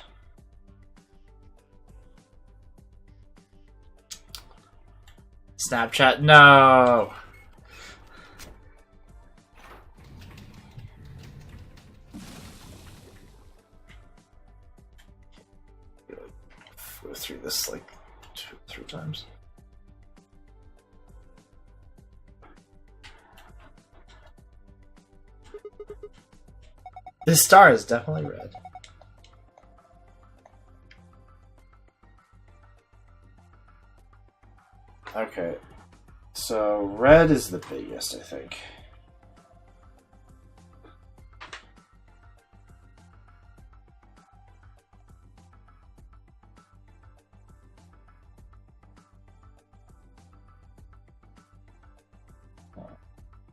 Snapchat, no! Go through this like 2 or 3 times. This star is definitely red. Okay, so red is the biggest, I think.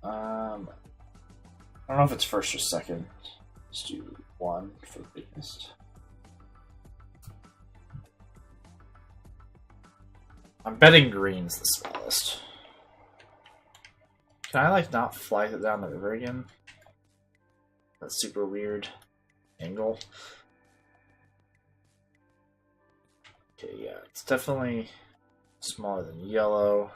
I don't know if it's first or second. Let's do 1 for the biggest. I'm betting green's the smallest. Can I like not fly it down the river again? That's super weird angle. Okay, yeah, it's definitely smaller than yellow.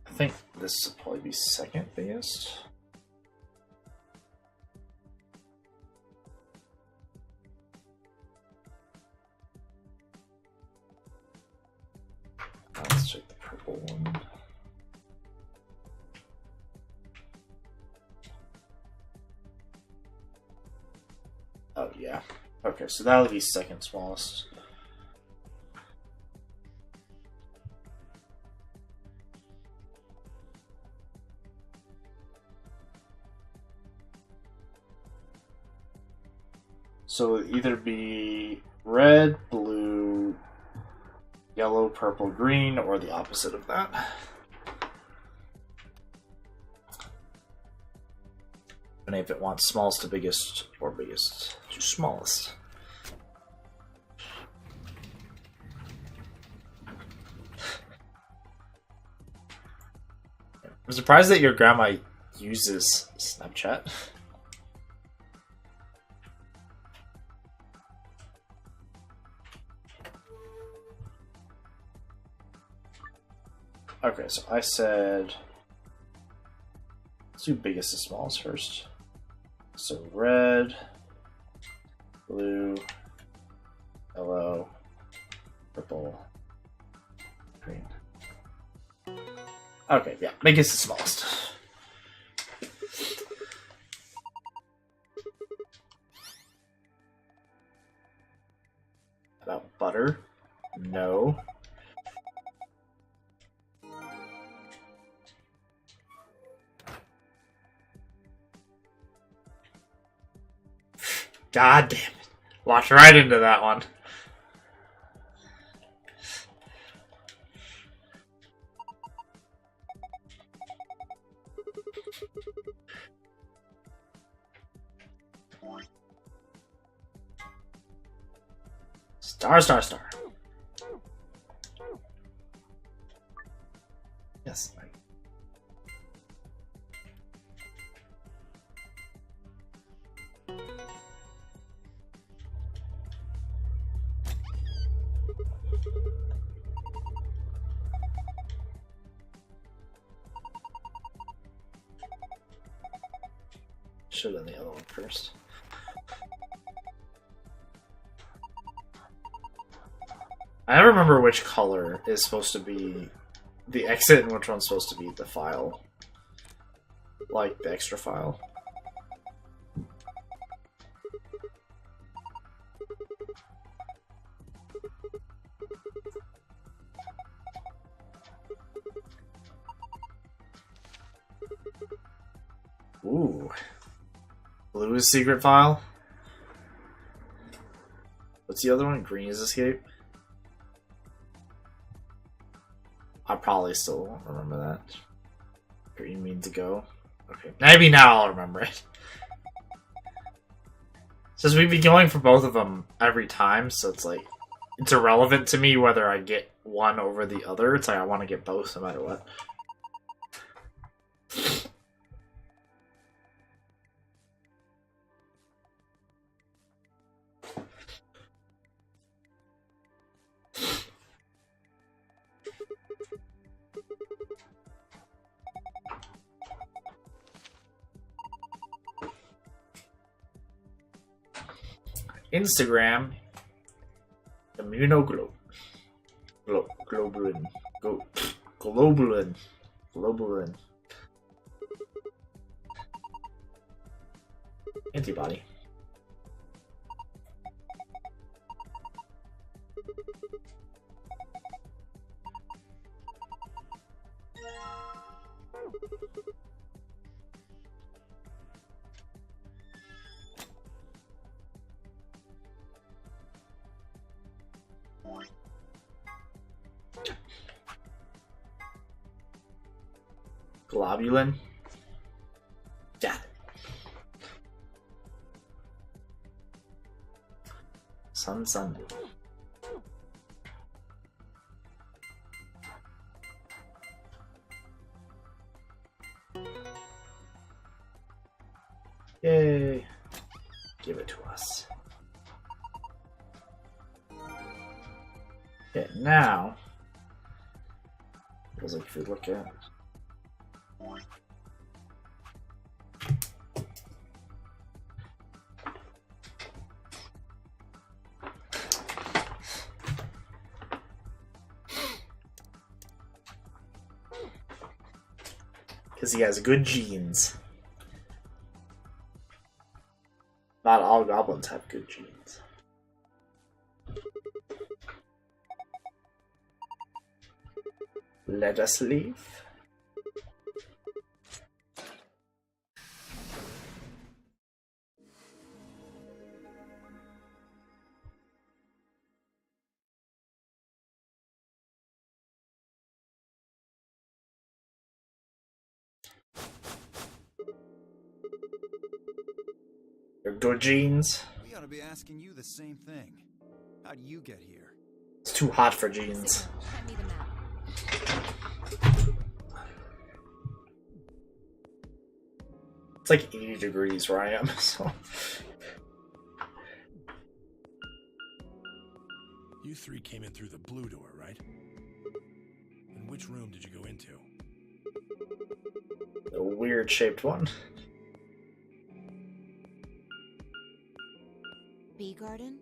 I think this will probably be second biggest. Let's check the purple one. Oh yeah. Okay, so that'll be second smallest. So it'll either be red, blue, yellow, purple, green, or the opposite of that. And if it wants smallest to biggest or biggest to smallest. I'm surprised that your grandma uses Snapchat. Okay, so I said let's do biggest to smallest first. So red, blue, yellow, purple, green. Okay, yeah, biggest to smallest. About butter? No. God damn it. Walked right into that one. Star, star, star. Yes. Should have done the other one first. I never remember which color is supposed to be the exit and which one's supposed to be the file. Like the extra file. Ooh. Blue is secret file. What's the other one? Green is escape. I probably still won't remember that. Green means to go. Okay, maybe now I'll remember it. Since we'd be going for both of them every time, so it's like it's irrelevant to me whether I get one over the other. It's like I want to get both no matter what. Instagram, immunoglobulin, globulin, antibody. Globulin. Got it. Sun. Yay. Give it to us. Okay, now feels like if we look at because he has good genes. Not all goblins have good genes. Let us leave. Your good genes. We ought to be asking you the same thing. How'd you get here? It's too hot for jeans. Hand me the map. It's like 80 degrees where I am, so. You three came in through the blue door, right? And which room did you go into? A weird shaped one. Bee garden?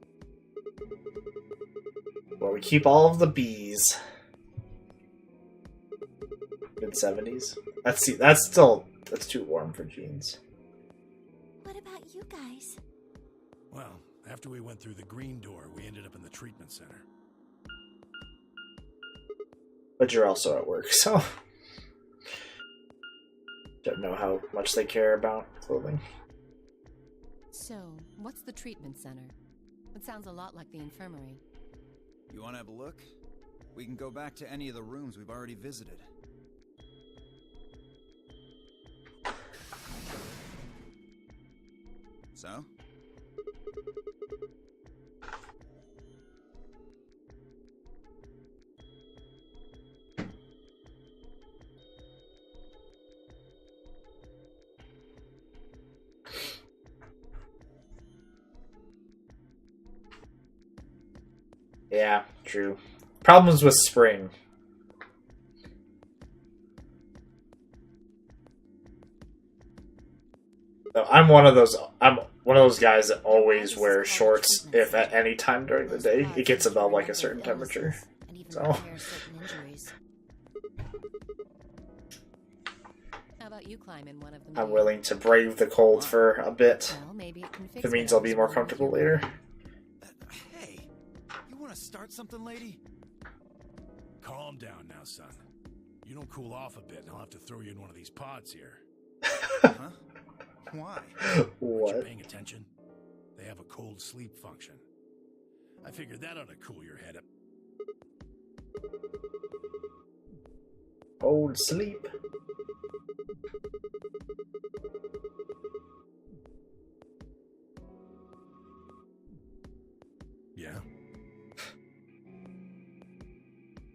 Where we keep all of the bees. Mid-70s. That's too warm for jeans. What about you guys? Well, after we went through the green door, we ended up in the treatment center. But you're also at work, so. Don't know how much they care about clothing. So, what's the treatment center? It sounds a lot like the infirmary. You want to have a look? We can go back to any of the rooms we've already visited. So? Yeah, true. Problems with spring. I'm one of those guys that always wears shorts if at any time during the day it gets above like a certain temperature. So How about you climb in one of them? I'm willing to brave the cold for a bit. Well, maybe it can fix If it means I'll be more comfortable later. Hey, you want to start something, lady? Calm down now, son. You don't cool off a bit, and I'll have to throw you in one of these pods here. Huh? Why? Aren't you What? paying attention? They have a cold sleep function. I figured that ought to cool your head up. Cold sleep. Yeah?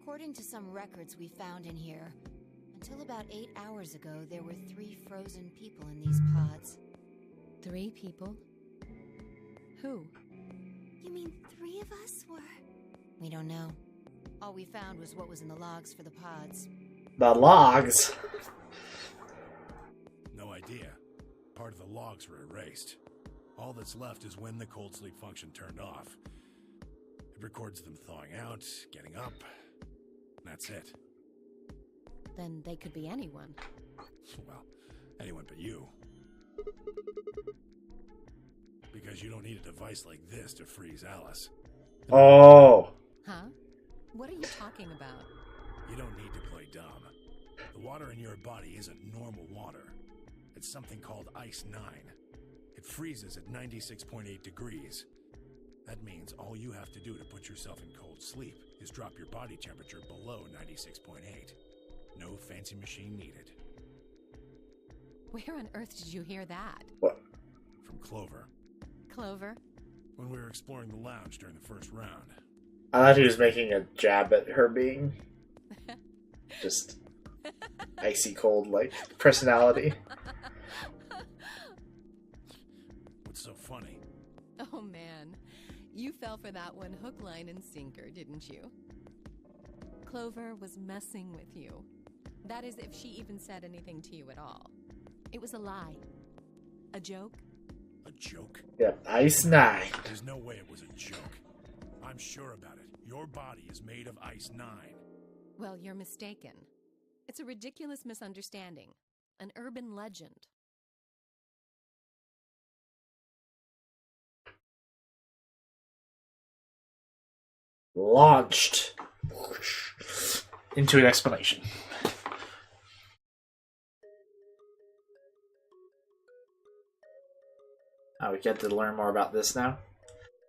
According to some records we found in here, until about 8 hours ago, there were 3 frozen people in these pods. 3 people? Who? You mean 3 of us were? We don't know. All we found was what was in the logs for the pods. The logs. No idea. Part of the logs were erased. All that's left is when the cold sleep function turned off. It records them thawing out, getting up. That's it. Then they could be anyone. Well, anyone but you. Because you don't need a device like this to freeze Alice. Oh. Huh? What are you talking about? You don't need to play dumb. The water in your body isn't normal water. It's something called Ice 9. It freezes at 96.8 degrees. That means all you have to do to put yourself in cold sleep is drop your body temperature below 96.8. No fancy machine needed. Where on earth did you hear that? What? From Clover. Clover? When we were exploring the lounge during the first round. I thought he was making a jab at her being just icy cold like personality. What's so funny? Oh man, you fell for that one hook, line, and sinker, didn't you? Clover was messing with you. That is, if she even said anything to you at all. It was a lie. A joke. A joke? Yeah, Ice 9. There's no way it was a joke. I'm sure about it. Your body is made of Ice 9. Well, you're mistaken. It's a ridiculous misunderstanding. An urban legend. Launched into an explanation. Oh, we get to learn more about this now.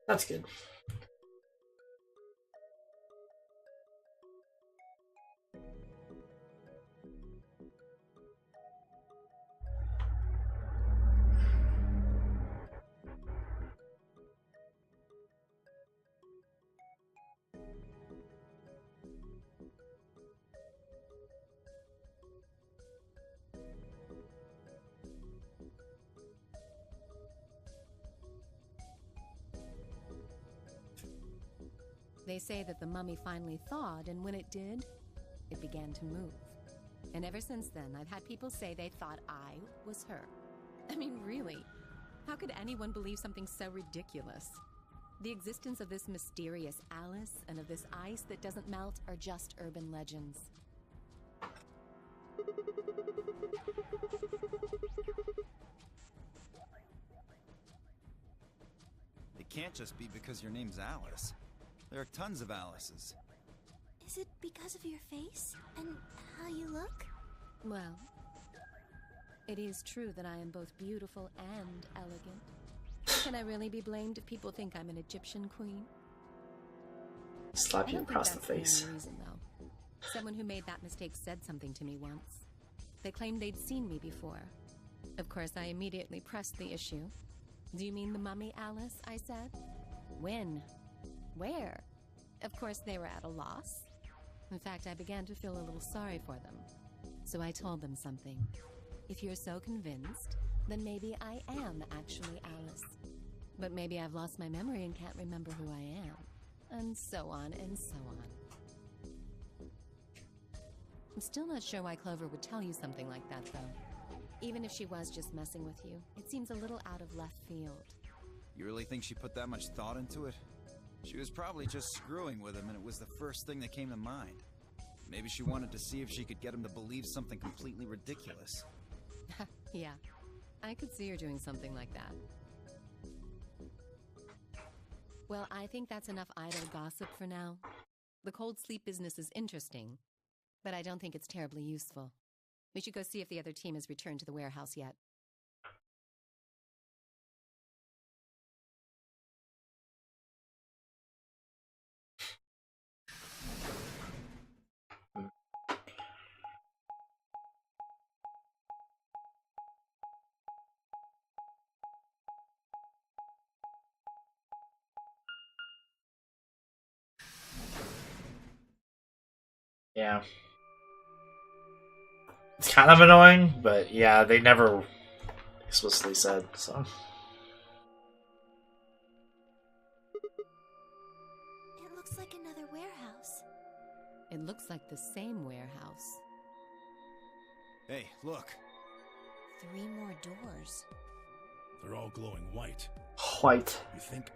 That's good. They say that the mummy finally thawed, and when it did, it began to move. And ever since then, I've had people say they thought I was her. I mean, really, how could anyone believe something so ridiculous? The existence of this mysterious Alice and of this ice that doesn't melt are just urban legends. It can't just be because your name's Alice. There are tons of Alices. Is it because of your face and how you look? Well, it is true that I am both beautiful and elegant. Can I really be blamed if people think I'm an Egyptian queen? Slap I you don't think across the that's the face. only reason, though. Someone who made that mistake said something to me once. They claimed they'd seen me before. Of course, I immediately pressed the issue. Do you mean the mummy, Alice? I said. When? Where? Of course, they were at a loss. In fact, I began to feel a little sorry for them. So I told them something. If you're so convinced, then maybe I am actually Alice. But maybe I've lost my memory and can't remember who I am. And so on and so on. I'm still not sure why Clover would tell you something like that, though. Even if she was just messing with you, it seems a little out of left field. You really think she put that much thought into it? She was probably just screwing with him, and it was the first thing that came to mind. Maybe she wanted to see if she could get him to believe something completely ridiculous. Yeah, I could see her doing something like that. Well, I think that's enough idle gossip for now. The cold sleep business is interesting, but I don't think it's terribly useful. We should go see if the other team has returned to the warehouse yet. Yeah. It's kind of annoying, but yeah, they never explicitly said, so. It looks like another warehouse. It looks like the same warehouse. Hey, look. 3 more doors. They're all glowing white. White. You think?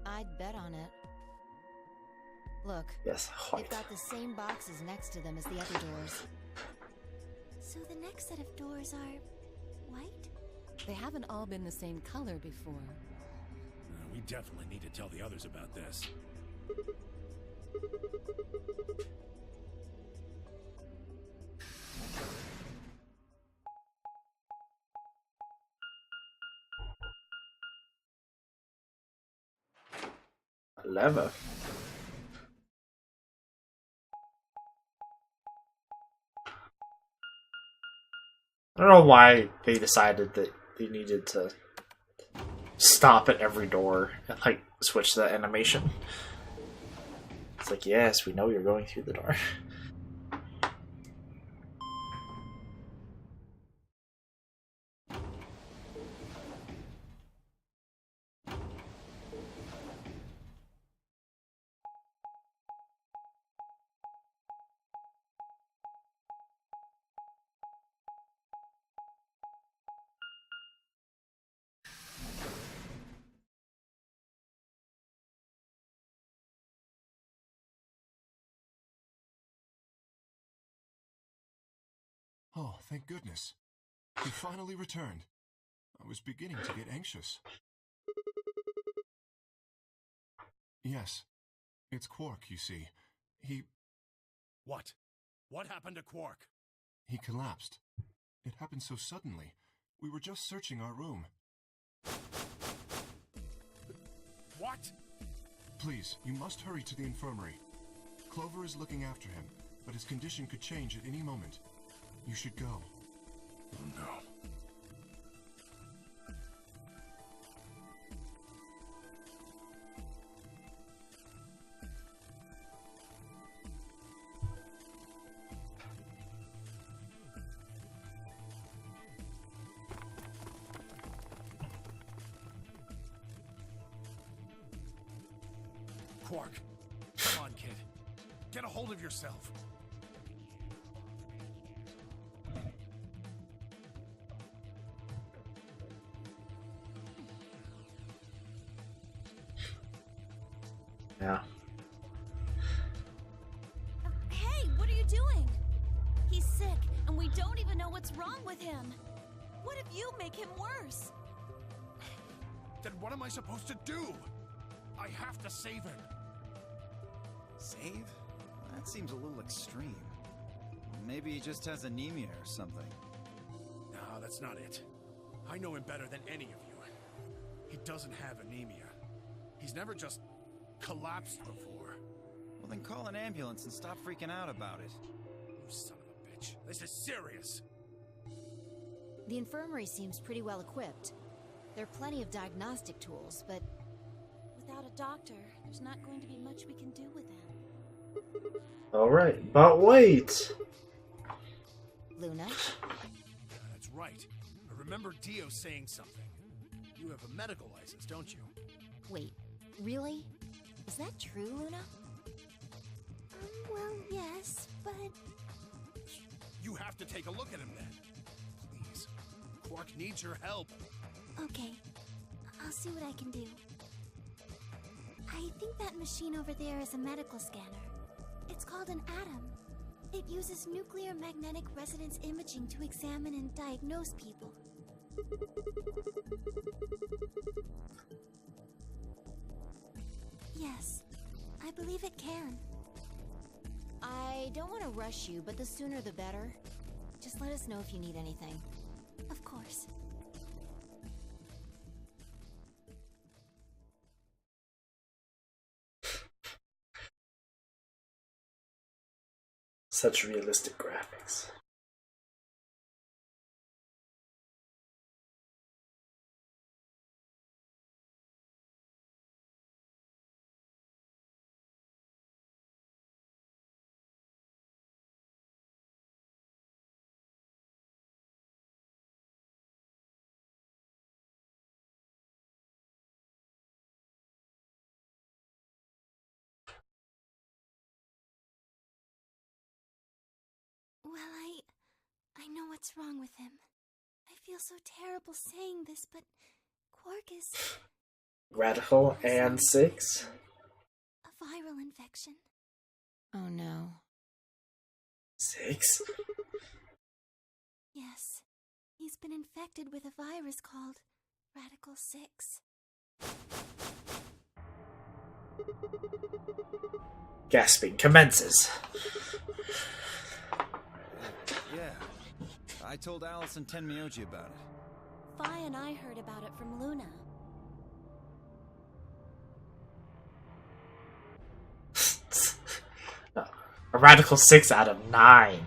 I'd bet on it. Look, Yes, they've white. got the same boxes next to them as the other doors. So the next set of doors are white? They haven't all been the same color before. We definitely need to tell the others about this. Lever. I don't know why they decided that they needed to stop at every door and like switch the animation. It's like, yes, we know you're going through the door. Oh, thank goodness. You finally returned. I was beginning to get anxious. Yes, it's Quark, you see. What? What happened to Quark? He collapsed. It happened so suddenly. We were just searching our room. What? Please, you must hurry to the infirmary. Clover is looking after him, but his condition could change at any moment. You should go. Oh no. Quark. Come on, kid. Get a hold of yourself. Yeah. Hey, what are you doing? He's sick, and we don't even know what's wrong with him. What if you make him worse? Then what am I supposed to do? I have to save him. Save? That seems a little extreme. Maybe he just has anemia or something. No, that's not it. I know him better than any of you. He doesn't have anemia. He's never just collapsed before. Well, then call an ambulance and stop freaking out about it. You son of a bitch. This is serious. The infirmary seems pretty well equipped. There are plenty of diagnostic tools, but Without a doctor, there's not going to be much we can do with him. Alright, but wait! Luna, That's right. I remember Dio saying something. You have a medical license, don't you? wait, really? Is that true, Luna? Well, yes, but You have to take a look at him then. Please. Quark needs your help. okay. I'll see what I can do. I think that machine over there is a medical scanner. It's called an atom. It uses nuclear magnetic resonance imaging to examine and diagnose people. Yes, I believe it can. I don't want to rush you, but the sooner the better. Just let us know if you need anything. Of course. Such realistic graphics. Well, I know what's wrong with him. I feel so terrible saying this, but Quark is Radical and 6. a viral infection. Oh no. 6? Yes, he's been infected with a virus called Radical 6. Gasping commences. Yeah. I told Alice and Tenmyoji about it. Fi and I heard about it from Luna. A radical 6 out of 9.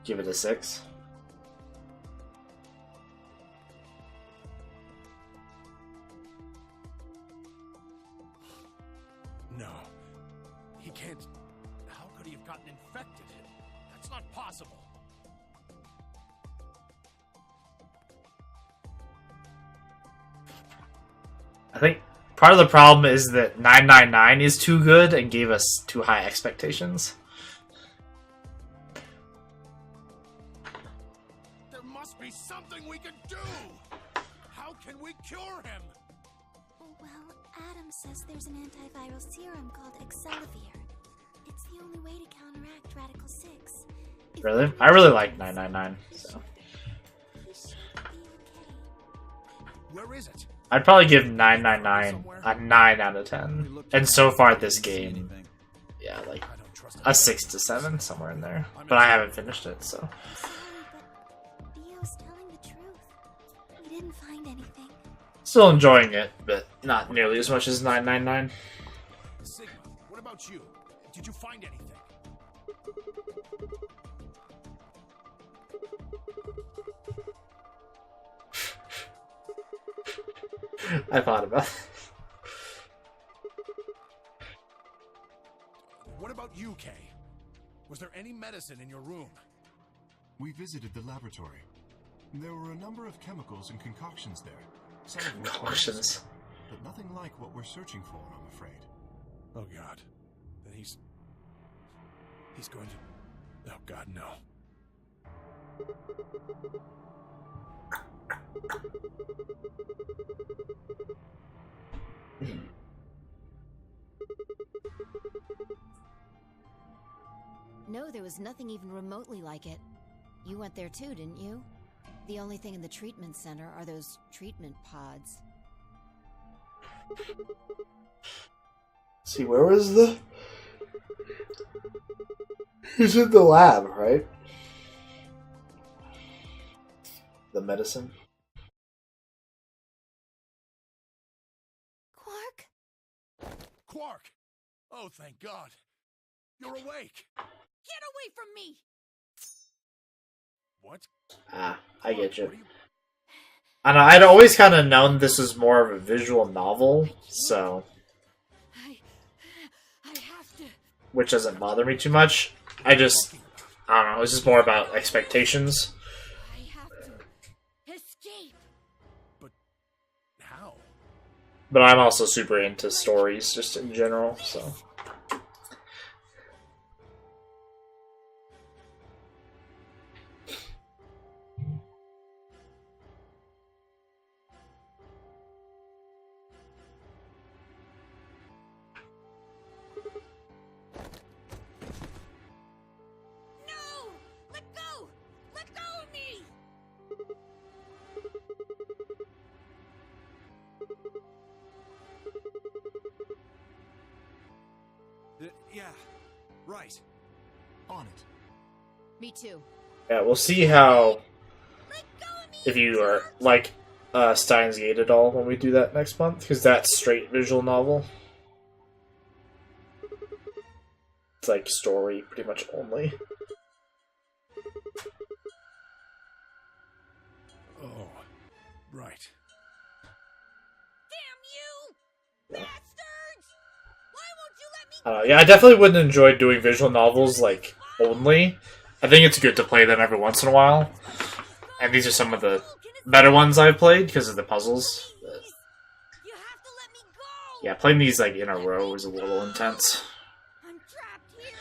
Give it a 6. No. He can't. How could he have gotten infected? That's not possible. I think part of the problem is that 999 is too good and gave us too high expectations. There must be something we can do! How can we cure him? Well, Adam says there's an antiviral serum called Excelivir. It's the only way to counteract Radical 6. If Really? we I really like 999. So he should be okay. Where is it? I'd probably give 999 a 9 out of 10. And so far this game, yeah, like I don't trust a 6 to 7, somewhere in there. But I haven't finished it, so. Sorry, but Dio's telling the truth. We didn't find anything. Still enjoying it, but not nearly as much as 999. Sigma, what about you? Did you find anything? I thought about it. you, Kay. Was there any medicine in your room? We visited the laboratory. There were a number of chemicals and concoctions there. Some of which were Concoctions. medicine, but nothing like what we're searching for, I'm afraid. Oh, God. Then he's going to... Oh, God, no. No, there was nothing even remotely like it. You went there too, didn't you? The only thing in the treatment center are those treatment pods. See, where was the... He's in the lab, right? The medicine. Quark? Quark! Oh, thank God. You're awake. Get away from me! What? Ah, I get you. What are you... I know, I'd always kind of known this was more of a visual novel, so... I have to. Which doesn't bother me too much. I don't know, it's just more about expectations. I have to escape. But how? But I'm also super into stories, just in general, so... No! Let go! Let go of me! Yeah, right. On it. Me too. Yeah, we'll see how... Let go of me! If you are, like, Steins Gate at all when we do that next month, because that's straight visual novel. It's like story, pretty much only. Oh, right. Damn you! Bastards! Why won't you let me Yeah, I definitely wouldn't enjoy doing visual novels, like, only. I think it's good to play them every once in a while. And these are some of the better ones I've played, because of the puzzles. But, You have to let me go! yeah, playing these, like, in a row is a little intense. I'm trapped here!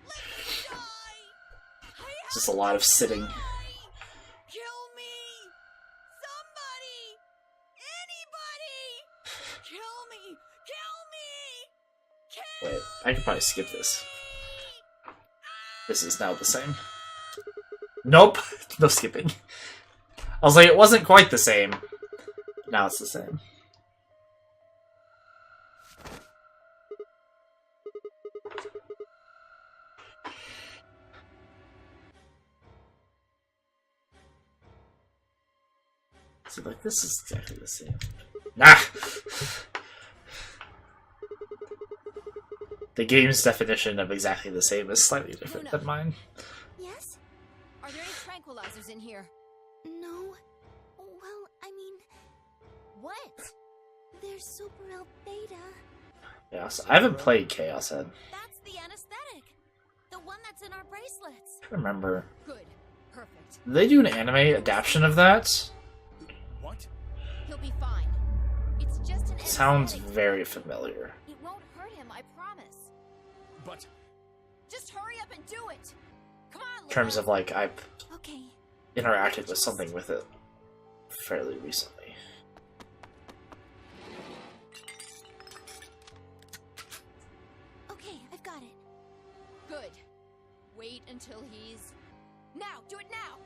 Let me die! I It's just a lot of sitting. die! Kill me! Somebody! Anybody! Kill me! Kill me! Kill Wait, I can probably skip this. This is now the same. Nope, no skipping. I was like, it wasn't quite the same. Now it's the same. See, like, this is exactly the same. Nah! The game's definition of exactly the same is slightly different than mine. Yes? Are there any tranquilizers in here? No. Well, I mean, What? there's Super L Beta. Yeah, so I haven't played Chaos Head. That's the anesthetic! The one that's in our bracelets! I can't remember. Good. Perfect. Did they do an anime adaptation of that? What? He'll be fine. It's just an Sounds anesthetic. very familiar. It won't hurt him, I promise. But Just hurry up and do it. Come on, In terms of, like, I've Okay. interacted with something with it fairly recently. Okay, I've got it. Good. Wait until he's... Now! Do it now!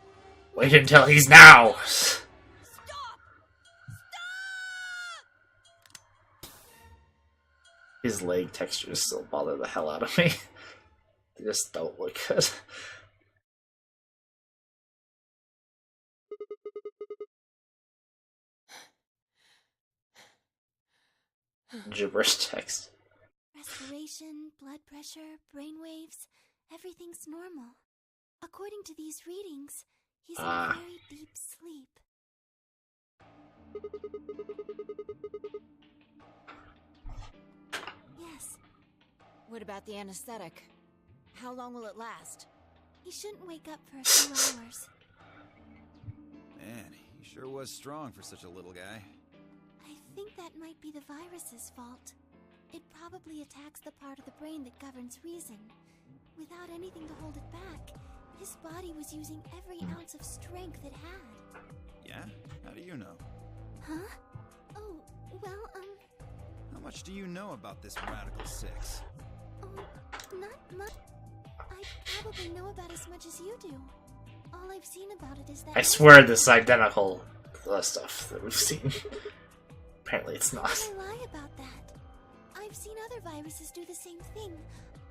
Wait until he's now! Stop! His leg textures still bother the hell out of me. They just don't look good. Gibberish text. Respiration, blood pressure, brain waves, everything's normal. According to these readings, he's in a very deep sleep. Yes. What about the anesthetic? How long will it last? He shouldn't wake up for a few hours. Man, he sure was strong for such a little guy. I think that might be the virus's fault. It probably attacks the part of the brain that governs reason. Without anything to hold it back, his body was using every ounce of strength it had. Yeah? How do you know? Huh? Oh, well, How much do you know about this Radical 6? oh, not much. I probably know about as much as you do. All I've seen about it is that... I swear this is identical to the stuff that we've seen. Apparently it's not. Why would I lie about that? I've seen other viruses do the same thing.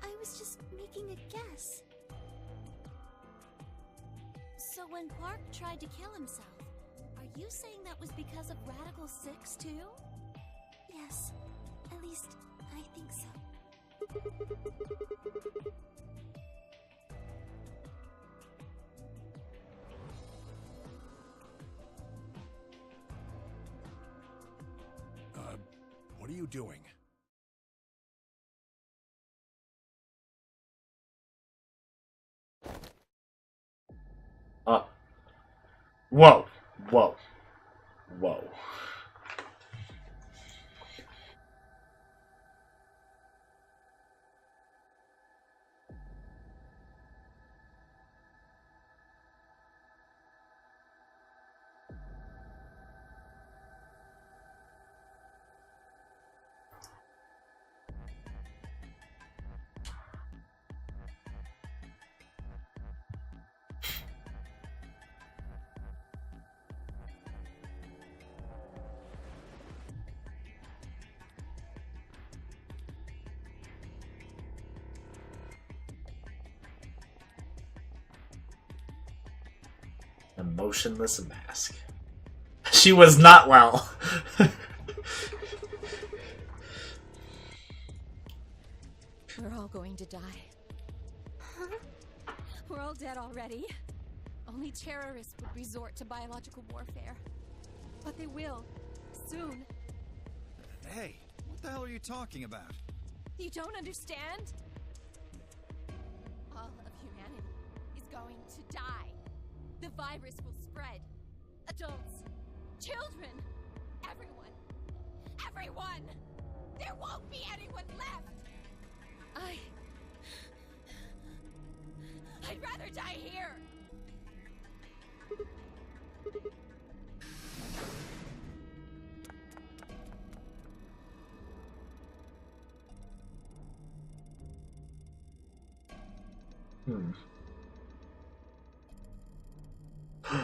I was just making a guess. So when Quark tried to kill himself, are you saying that was because of Radical 6 too? Yes. At least, I think so. What are you doing? Whoa. Whoa. Whoa. A motionless mask. She was not well. We're all going to die. Huh? We're all dead already. Only terrorists would resort to biological warfare. But they will. Soon. Hey, what the hell are you talking about? You don't understand? All of humanity is going to die. The virus will spread. Adults, children, everyone. Everyone! There won't be anyone left! I'd rather die here!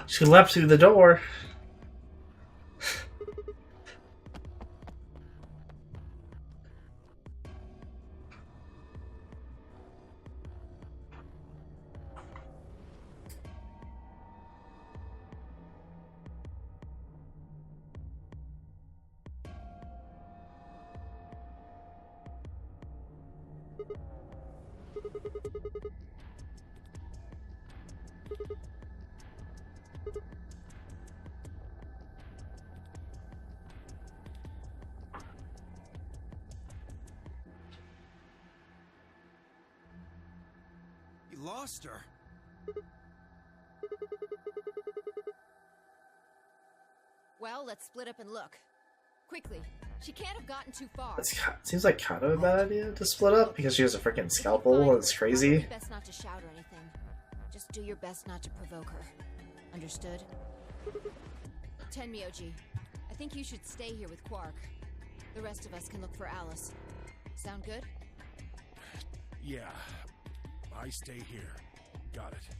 She leapt through the door. You lost her. Well, let's split up and look. Quickly. She can't have gotten too far. Seems like kind of a bad idea to split up because she has a freaking scalpel and it's crazy. Best not to shout or anything. Just do your best not to provoke her. Understood? Tenmyoji, I think you should stay here with Quark. The rest of us can look for Alice. Sound good? Yeah. I stay here. Got it.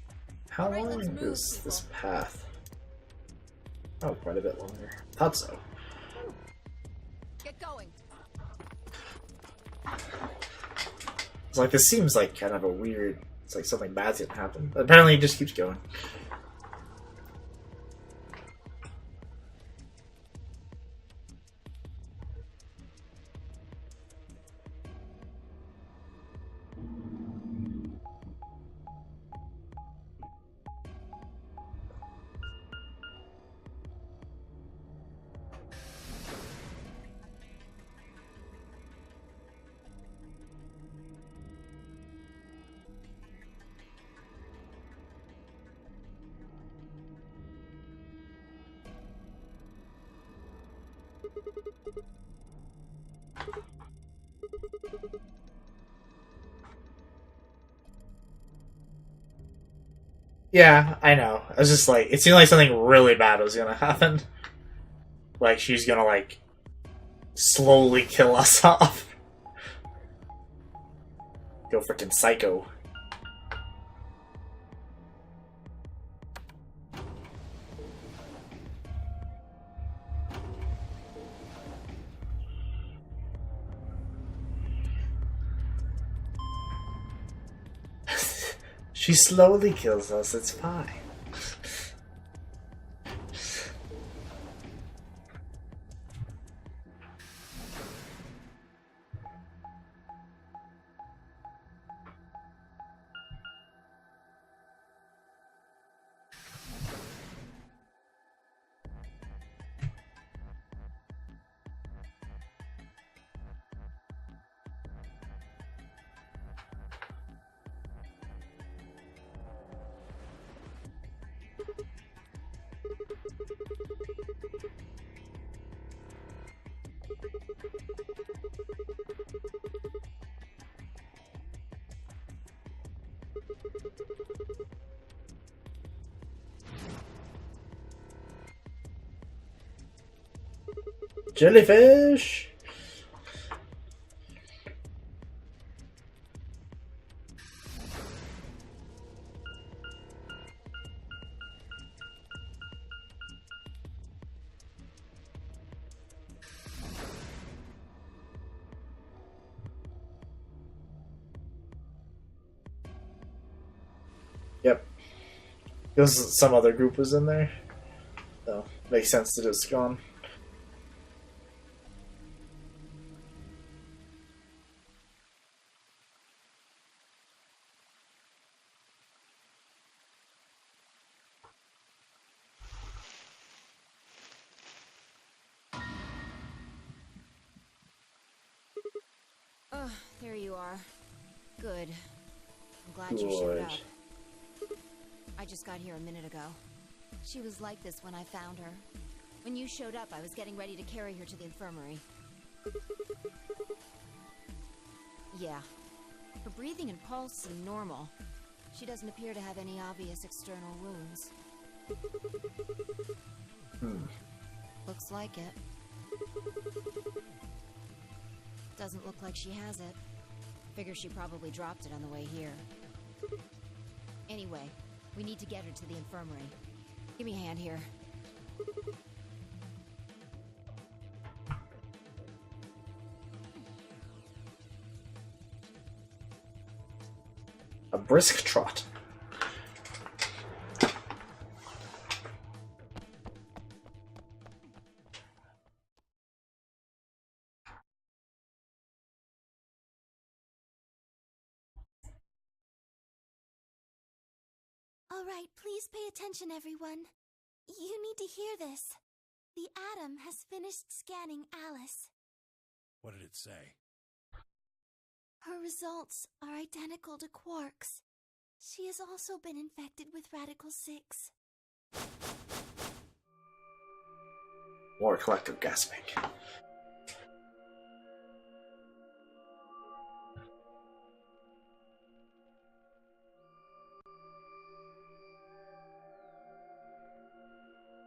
How Alright, long let's move, is people. this path? Oh, quite a bit longer. Thought so. Get going. It's like this seems like kind of a weird. It's like something bad's gonna happen. But apparently, it just keeps going. Yeah, I know. I was just like, it seemed like something really bad was gonna happen. Like she's gonna like slowly kill us off. Go freaking psycho. She slowly kills us, it's fine. Jellyfish! Yep. Because some other group was in there. So, makes sense that it's gone. Oh, there you are. Good. I'm glad you showed up. I just got here a minute ago. She was like this when I found her. When you showed up, I was getting ready to carry her to the infirmary. Yeah. Her breathing and pulse seem normal. She doesn't appear to have any obvious external wounds. Looks like it. Doesn't look like she has it. Figure she probably dropped it on the way here. Anyway, we need to get her to the infirmary. Give me a hand here. A brisk trot. All right, please pay attention, everyone. You need to hear this. The Atom has finished scanning Alice. What did it say? Her results are identical to Quark's. She has also been infected with Radical 6. More collective gasping.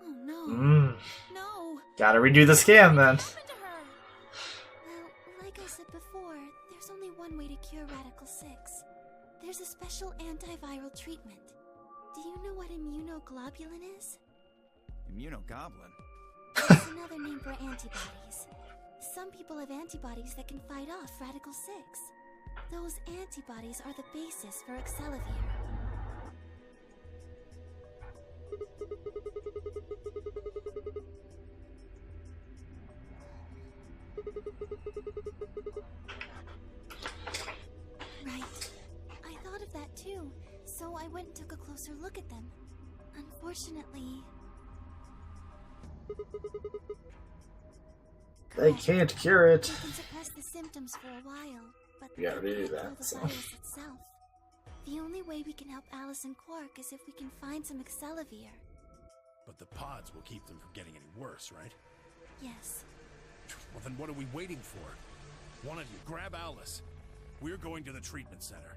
Oh no. No. Gotta redo the scan then. What happened to her? Well, like I said before, there's only one way to cure Radical 6. There's a special antiviral treatment. Do you know what immunoglobulin is? Immunogoblin? It's another name for antibodies. Some people have antibodies that can fight off Radical 6. Those antibodies are the basis for Excelavir. Right. I thought of that too, so I went and took a closer look at them. Unfortunately... They can't cure it. They can suppress the symptoms for a while, but We gotta they redo can't that, kill the so. virus itself. The only way we can help Alice and Quark is if we can find some Excelavir. But the pods will keep them from getting any worse, right? Yes. Well, then what are we waiting for? One of you, grab Alice. We're going to the treatment center.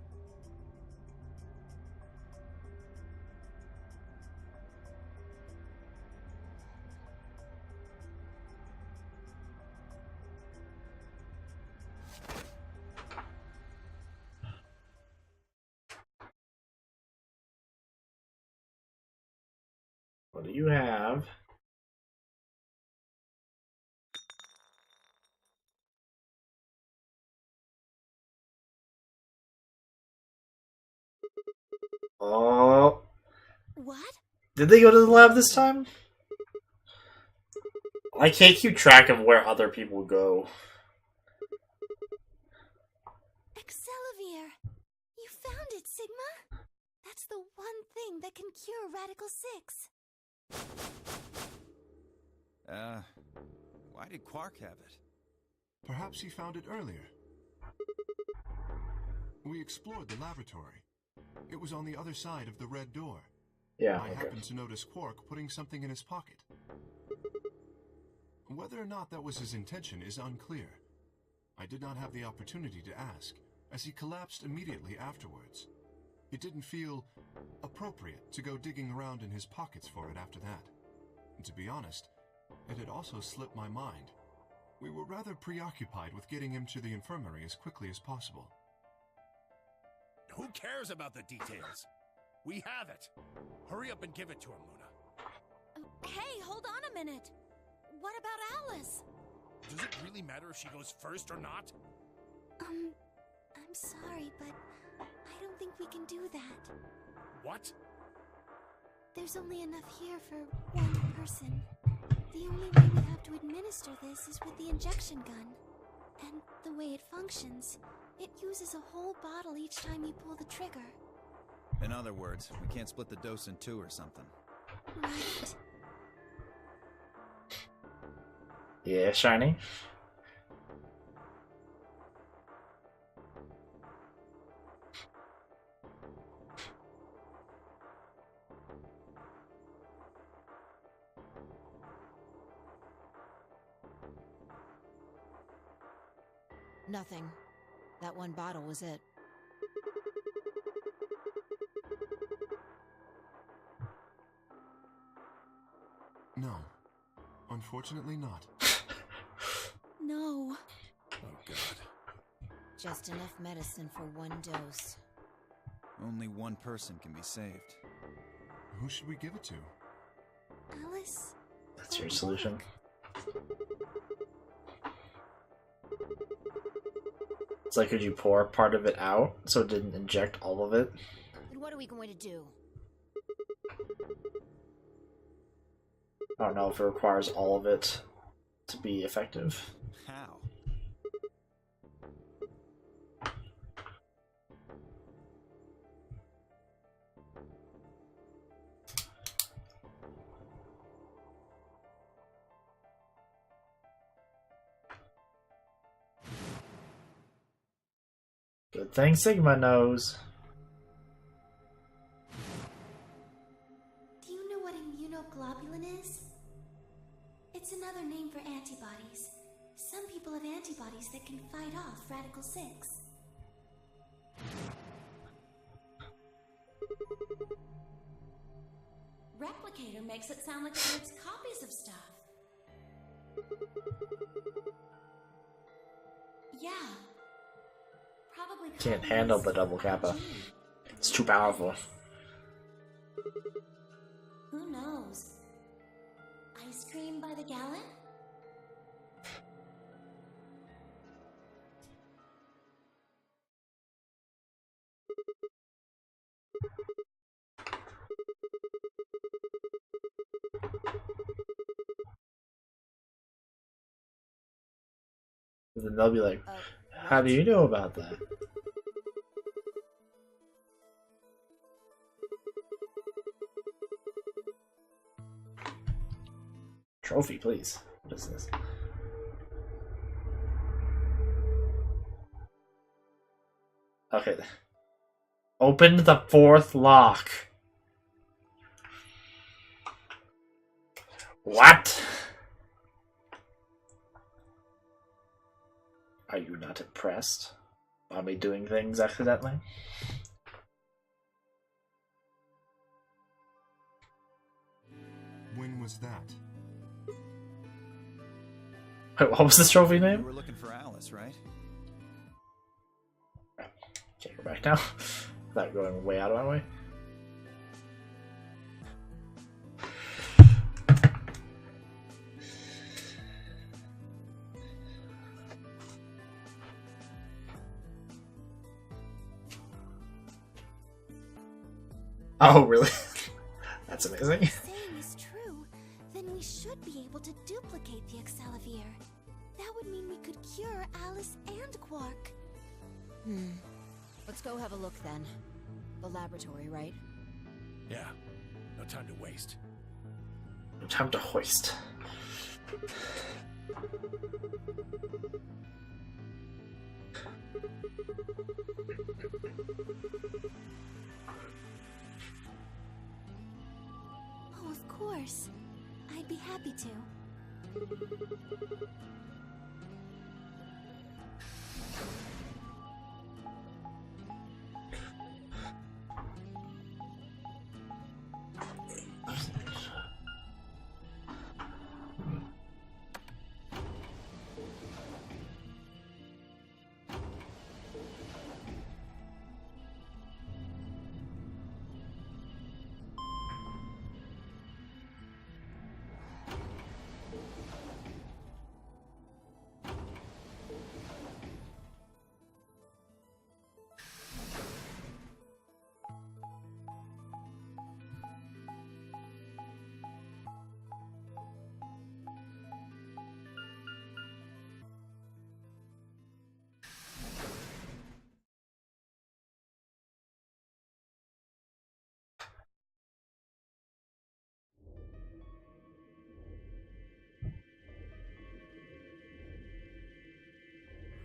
What do you have? Oh. What? Did they go to the lab this time? I can't keep track of where other people go. Excelivir! You found it, Sigma? That's the one thing that can cure Radical 6. Why did Quark have it? Perhaps he found it earlier. We explored the laboratory. It was on the other side of the red door. Yeah, I okay. happened to notice Quark putting something in his pocket. Whether or not that was his intention is unclear. I did not have the opportunity to ask, as he collapsed immediately afterwards. It didn't feel appropriate to go digging around in his pockets for it after that. And to be honest, it had also slipped my mind. We were rather preoccupied with getting him to the infirmary as quickly as possible. Who cares about the details? We have it. Hurry up and give it to him, Luna. Hey, hold on a minute. What about Alice? Does it really matter if she goes first or not? I'm sorry, but I don't think we can do that. What? There's only enough here for one person. The only way we have to administer this is with the injection gun. And the way it functions, it uses a whole bottle each time you pull the trigger. In other words, we can't split the dose in two or something. Right. Yeah, Shiny. Nothing. That one bottle was it. No. Unfortunately not. No. Oh, God. Just enough medicine for one dose. Only one person can be saved. Who should we give it to? Alice? That's your solution. It's like, could you pour part of it out so it didn't inject all of it? And what are we going to do? I don't know if it requires all of it to be effective. How? Good thing Sigma knows. Do you know what immunoglobulin is? It's another name for antibodies. Some people have antibodies that can fight off Radical 6. Replicator makes it sound like it makes copies of stuff. Yeah. Probably Can't copies handle the of double kappa. IG. It's too powerful. Who knows? Ice cream by the gallon? Then they'll be like, how do you know about that? Trophy, please. What is this? Okay. Open the fourth lock. What? Are you not impressed by me doing things accidentally? When was that? Wait, what was this trophy You name? were looking for Alice, right? Can't go back now. Without going way out of my way. Oh, really? That's amazing. If saying is true, then we should be able to duplicate the Excellivier. That would mean we could cure Alice and Quark. Let's go have a look then. The laboratory, right? Yeah, no time to waste. Time to hoist. Oh, of course. I'd be happy to.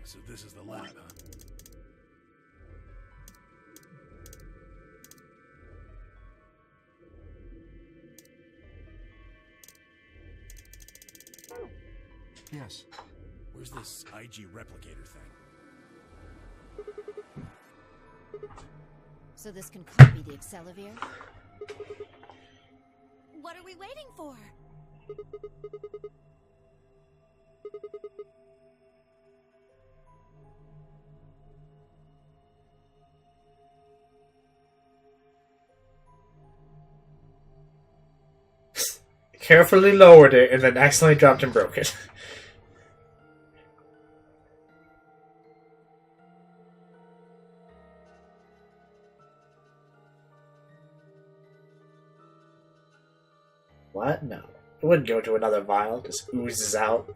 So this is the lab, huh? Yes. Where's this IG replicator thing? So this can copy the Excellivier? What are we waiting for? Carefully lowered it and then accidentally dropped and broke it. What? No. It wouldn't go to another vial. It just oozes out.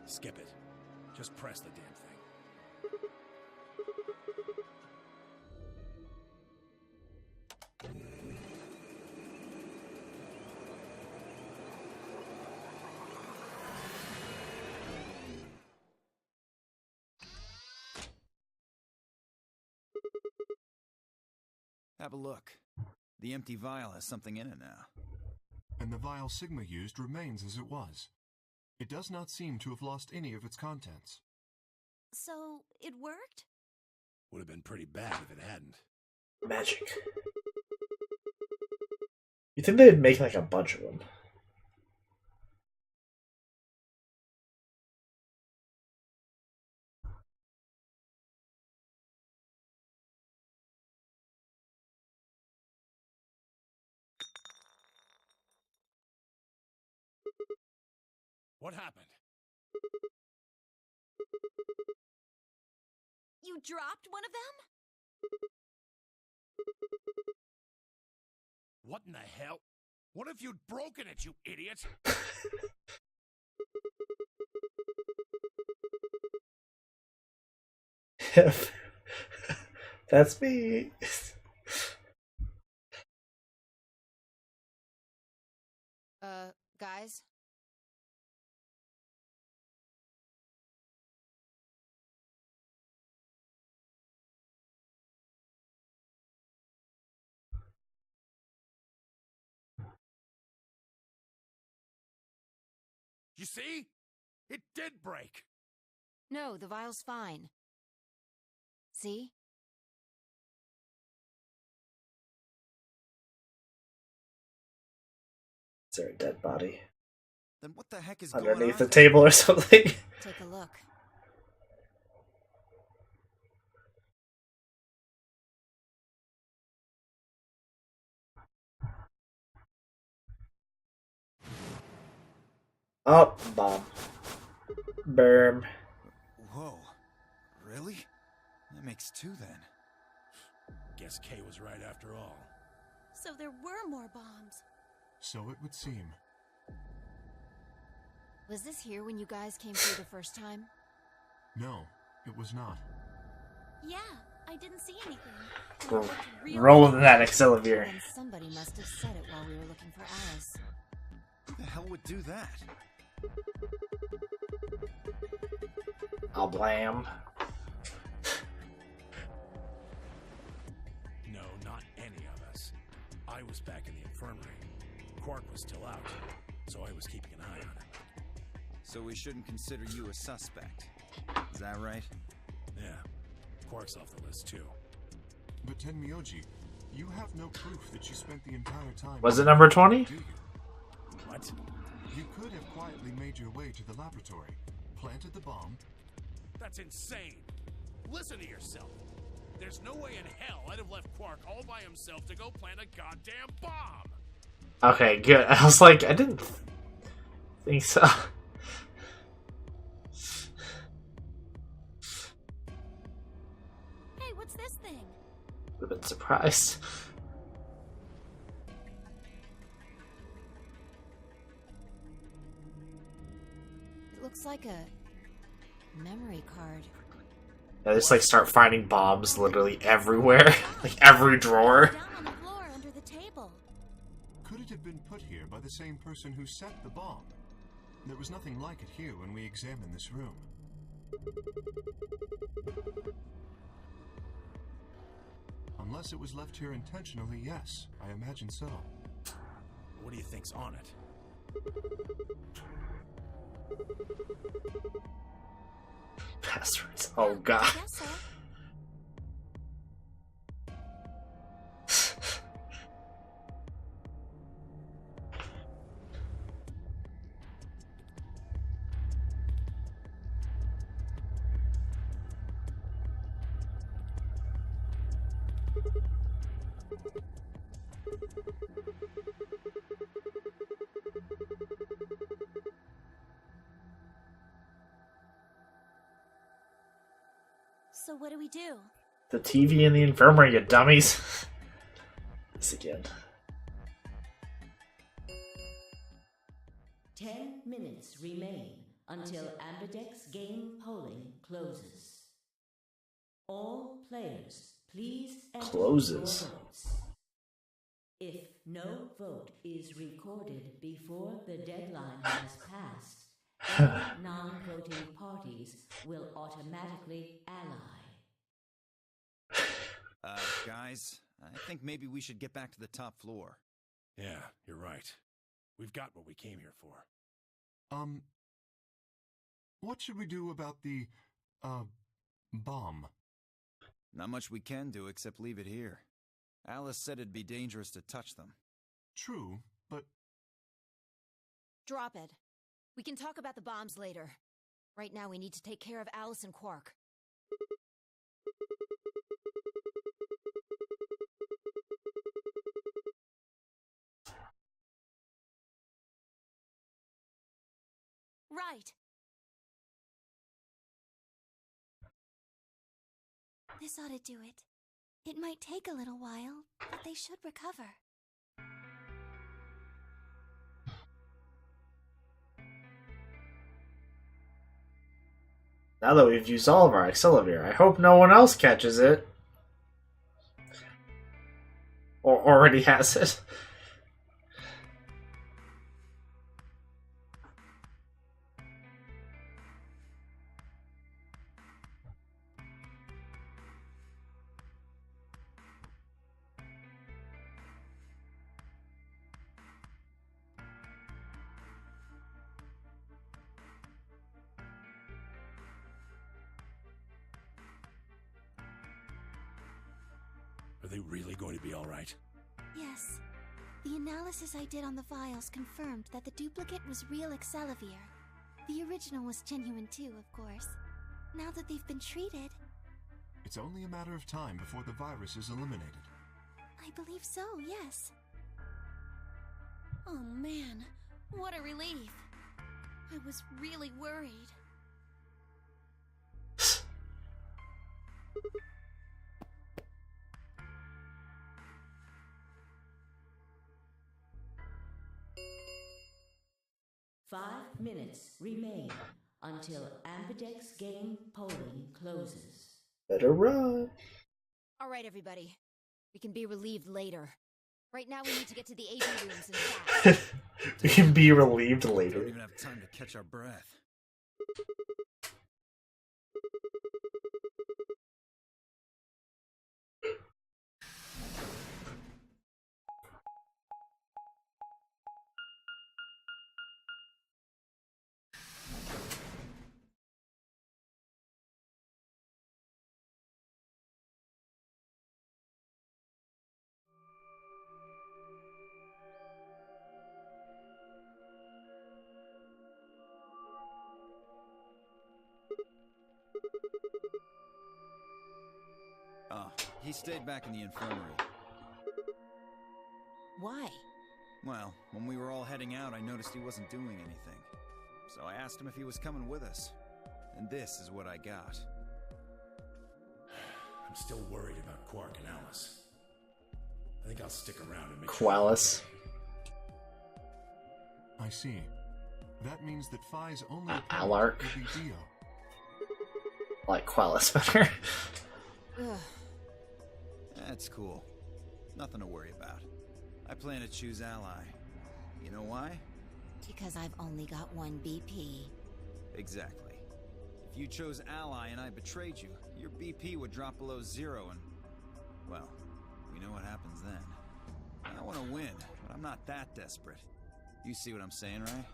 Skip it. Just press the damn thing. Have a look. The empty vial has something in it now. And the vial Sigma used remains as it was. It does not seem to have lost any of its contents. So, it worked? Would have been pretty bad if it hadn't. Magic. You think they'd make like a bunch of them? What happened? You dropped one of them? What in the hell? What if you'd broken it, you idiot? That's me. Guys? You see? It did break! No, the vial's fine. See? Is there a dead body Then what the heck is going on underneath the there? table or something? Take a look. Oh, bomb. Boom. Whoa. Really? That makes two then. Guess Kay was right after all. So there were more bombs. So it would seem. Was this here when you guys came through the first time? No, it was not. Yeah, I didn't see anything. And it Roll, looked real roll with that Accelavir. Then somebody must have said it while we were looking for Alice. Who the hell would do that? I'll blam. No, not any of us. I was back in the infirmary. Quark was still out, so I was keeping an eye on him. So we shouldn't consider you a suspect. Is that right? Yeah, Quark's off the list too. But Tenmyoji, you have no proof that you spent the entire time... Was it number 20? Do you? What? You could have quietly made your way to the laboratory, planted the bomb... That's insane! Listen to yourself! There's no way in hell I'd have left Quark all by himself to go plant a goddamn bomb! Okay, good. I was like, I didn't think so. Hey, what's this thing? Would have been surprised. It looks like a memory card. I just like start finding bombs literally everywhere, like every drawer. Down on the floor under the table. Could it have been put here by the same person who set the bomb? There was nothing like it here when we examined this room. Unless it was left here intentionally, yes. I imagine so. What do you think's on it? Passwords. Oh god. I guess so. So what do we do? The TV in the infirmary, you dummies. This again. 10 minutes remain until Ambidex game polling closes. All players, please enter Closes. your votes. If no vote is recorded before the deadline has passed, any non-voting parties will automatically ally. Guys, I think maybe we should get back to the top floor. Yeah, you're right. We've got what we came here for. What should we do about the, bomb? Not much we can do except leave it here. Alice said it'd be dangerous to touch them. True, but Drop it. We can talk about the bombs later. Right now we need to take care of Alice and Quark. Right. This ought to do it. It might take a little while, but they should recover. Now that we've used all of our Accelavir, I hope no one else catches it. Or already has it. they really going to be all right? Yes. The analysis I did on the vials confirmed that the duplicate was real Excelivir. The original was genuine too, of course. Now that they've been treated... It's only a matter of time before the virus is eliminated. I believe so, yes. Oh man, what a relief. I was really worried. Five minutes remain until Ambidex game polling closes. Better run. All right, everybody. We can be relieved later. Right now, we need to get to the AV rooms and fast. We can be relieved We later. don't even have time to catch our breath. Oh, he stayed back in the infirmary. Why? Well, when we were all heading out, I noticed he wasn't doing anything. So I asked him if he was coming with us. And this is what I got. I'm still worried about Quark and Alice. I think I'll stick around and make Qualis. I see. That means that Phi's only Alark. opponent will be Dio. I like Qualis better. Ugh. That's cool. Nothing to worry about. I plan to choose Ally. You know why? Because I've only got one BP. Exactly. If you chose Ally and I betrayed you, your BP would drop below 0 and... well, we know what happens then. I want to win, but I'm not that desperate. You see what I'm saying, right?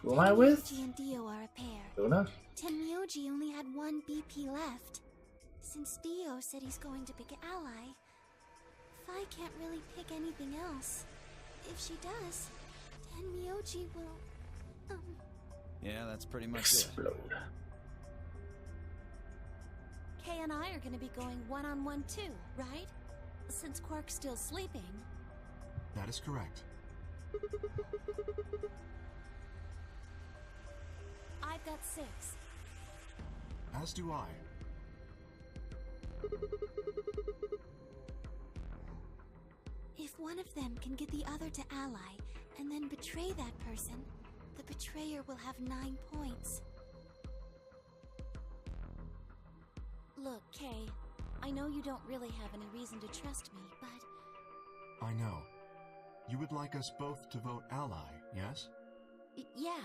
Who am I with? Tenmyoji and Dio are a pair. Luna? Tenmyoji only had one BP left. Since Dio said he's going to pick Ally, Phi can't really pick anything else. If she does, Tenmyoji will... Yeah, that's pretty much it. Explode. Kay and I are gonna be going one-on-one too, right? Since Quark's still sleeping. That is correct. I've got 6. As do I. If one of them can get the other to ally, and then betray that person, the betrayer will have 9 points. Look, Kay, I know you don't really have any reason to trust me, but... I know. You would like us both to vote ally, yes? Yeah.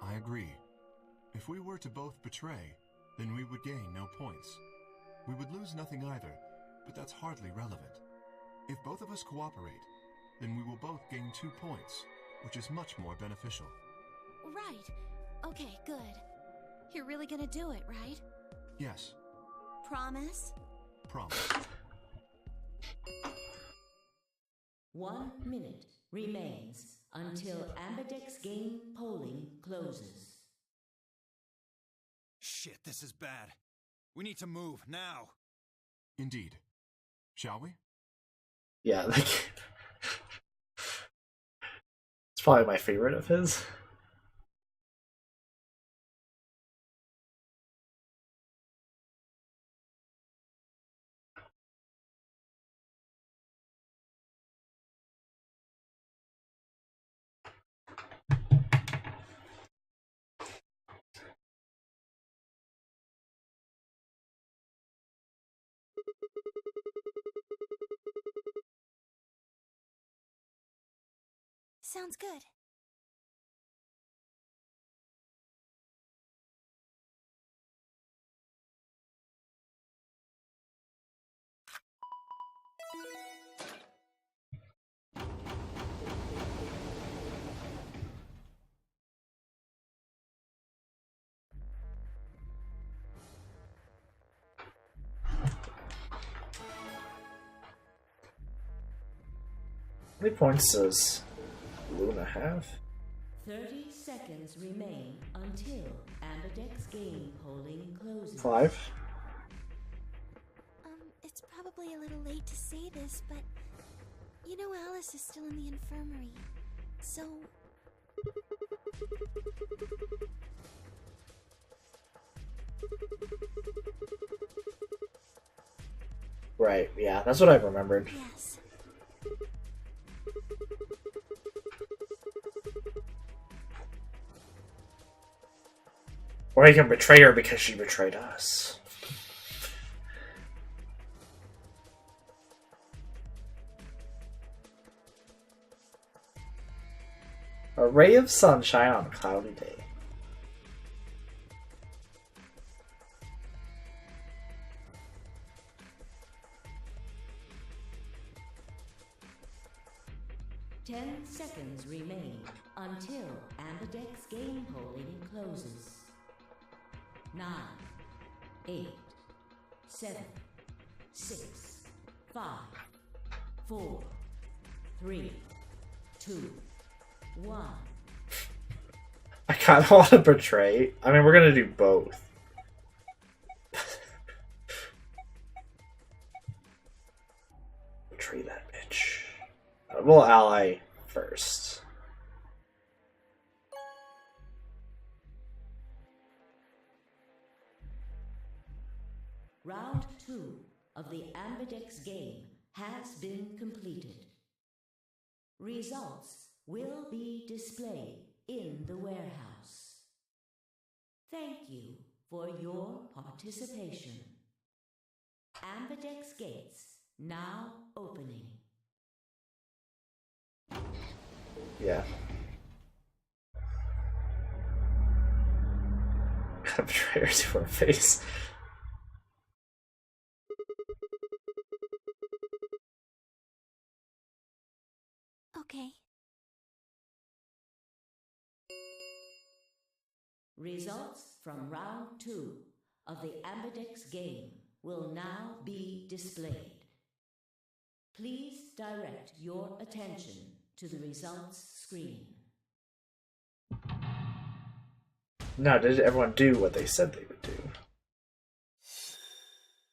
I agree. If we were to both betray, then we would gain no points. We would lose nothing either, but that's hardly relevant. If both of us cooperate, then we will both gain 2 points, which is much more beneficial. Right. Okay, good. You're really gonna do it, right? Yes, Promise? promise. 1 minute remains until Ambidex game polling closes. Shit, this is bad. We need to move, now. Indeed. Shall we? Yeah, like... it's probably my favorite of his. Sounds good. many points does Luna have? 30 seconds remain until Ambidex game polling closes. 5. It's probably a little late to say this, but you know Alice is still in the infirmary. So Right, yeah, that's what I remembered. yes. Or he can betray her because she betrayed us. A ray of sunshine on a cloudy day. Ten seconds remain until Ambidex game polling closes. 9, 8, 7, 6, 5, 4, 3, 2, 1. I kind of want to betray. I mean, we're gonna do both. Betray that bitch. We'll ally first. Round 2 of the Ambidex game has been completed. Results will be displayed in the warehouse. Thank you for your participation. Ambidex gates now opening. Yeah. Gotta betray her to her face. Okay. Results from round 2 of the Ambidex game will now be displayed. Please direct your attention to the results screen. Now, did everyone do what they said they would do?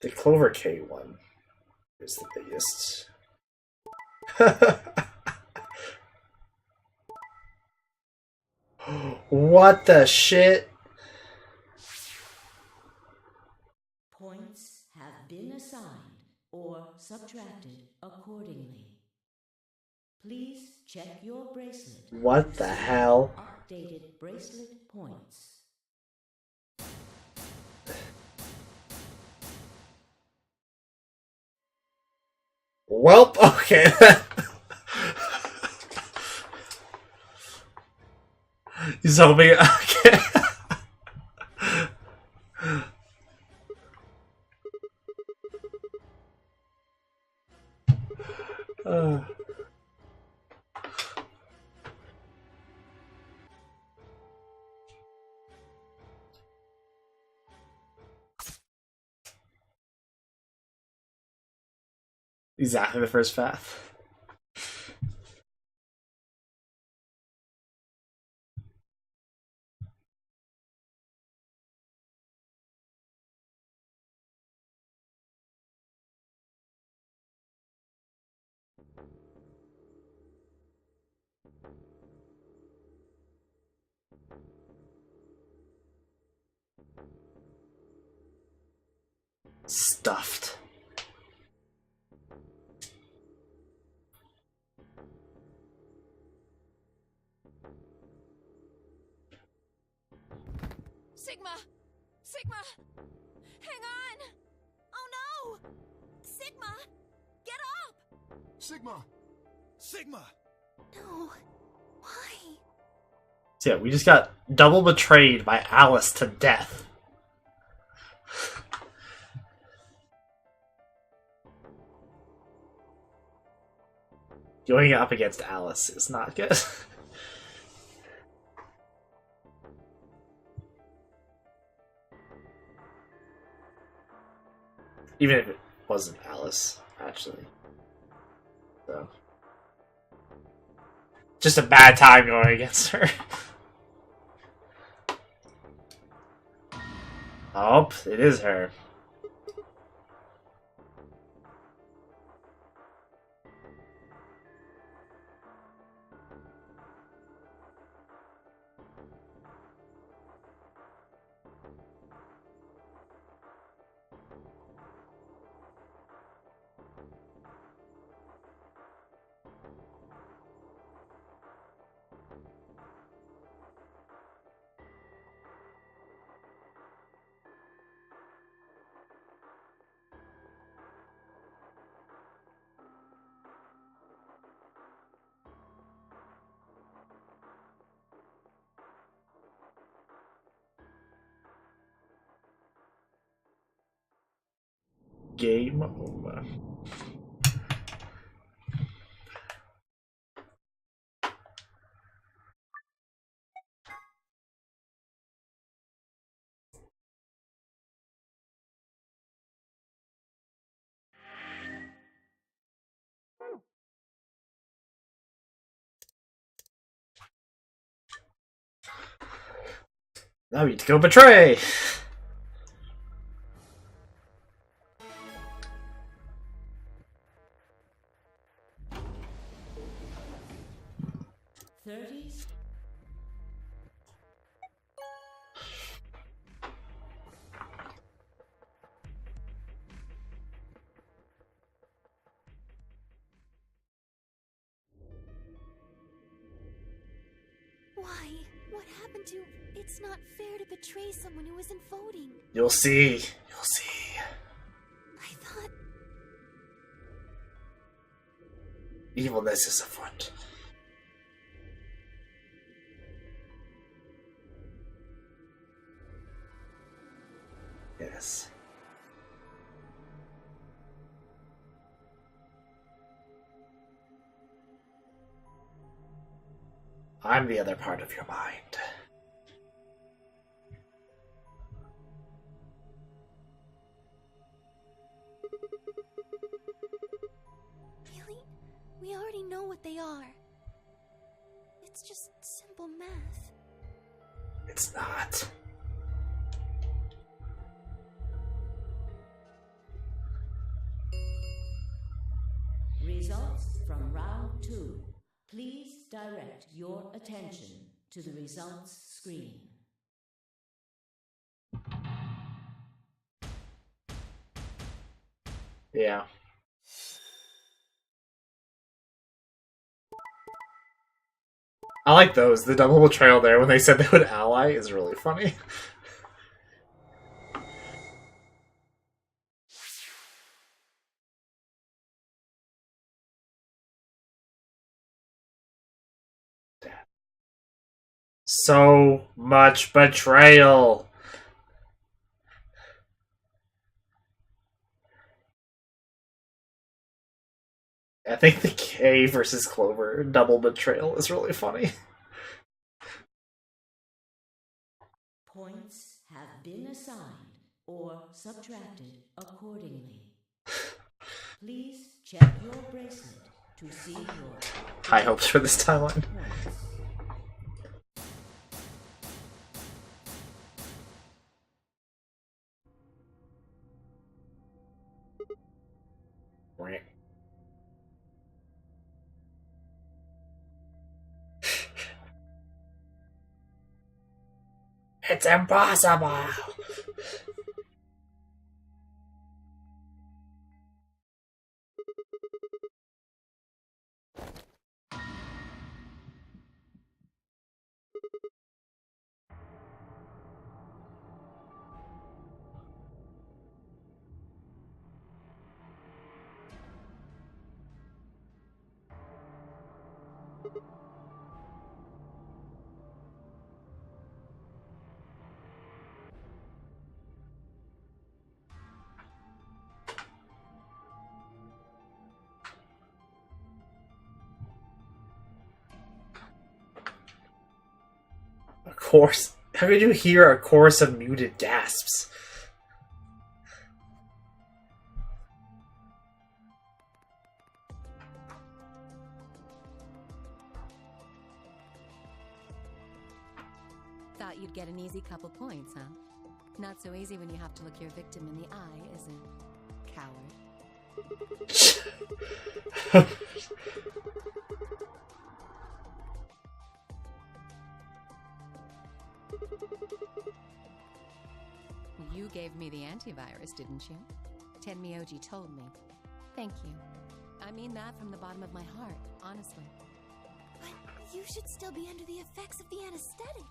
The Clover K one is the biggest. What the shit? Points have been assigned or subtracted accordingly. Please check your bracelet. What the hell? Updated bracelet points. Welp, okay. He's hoping. Okay. Exactly the first path. Stuffed. Sigma! Sigma! Hang on! Oh no! Sigma! Get up! Sigma! Sigma! No. Why? So yeah, we just got double betrayed by Alice to death. Going up against Alice is not good. Even if it wasn't Alice, actually. So. just a bad time going against her. Oh, it is her. Game over. Now we need to go betray! 30s. Why? What happened to... It's not fair to betray someone who isn't voting. You'll see. You'll see. I thought... Evilness is afoot. Yes. I'm the other part of your mind. Really? We already know what they are. It's just simple math. It's not. Results from round 2. Please direct your attention to the results screen. Yeah. I like those. The double betrayal there when they said they would ally is really funny. So much betrayal. I think the K versus Clover double betrayal is really funny. Points have been assigned or subtracted accordingly. Please check your bracelet to see your High hopes for this timeline. points. It's impossible. A chorus. How could you hear a chorus of muted gasps? thought you'd get an easy couple points, huh? Not so easy when you have to look your victim in the eye, is it? Coward. You gave me the antivirus, didn't you? Tenmyoji told me. Thank you. I mean that from the bottom of my heart, honestly. But you should still be under the effects of the anesthetic.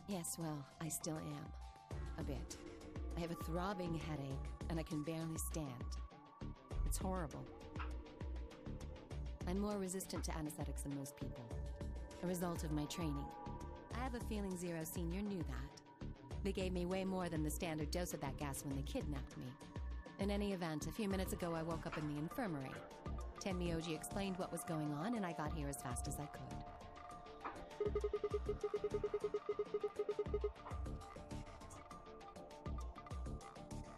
Yes, well, I still am. A bit. I have a throbbing headache, and I can barely stand. It's horrible. I'm more resistant to anesthetics than most people. A result of my training. I have a feeling Zero Senior knew that. They gave me way more than the standard dose of that gas when they kidnapped me. In any event, a few minutes ago I woke up in the infirmary. Tenmyoji explained what was going on, and I got here as fast as I could.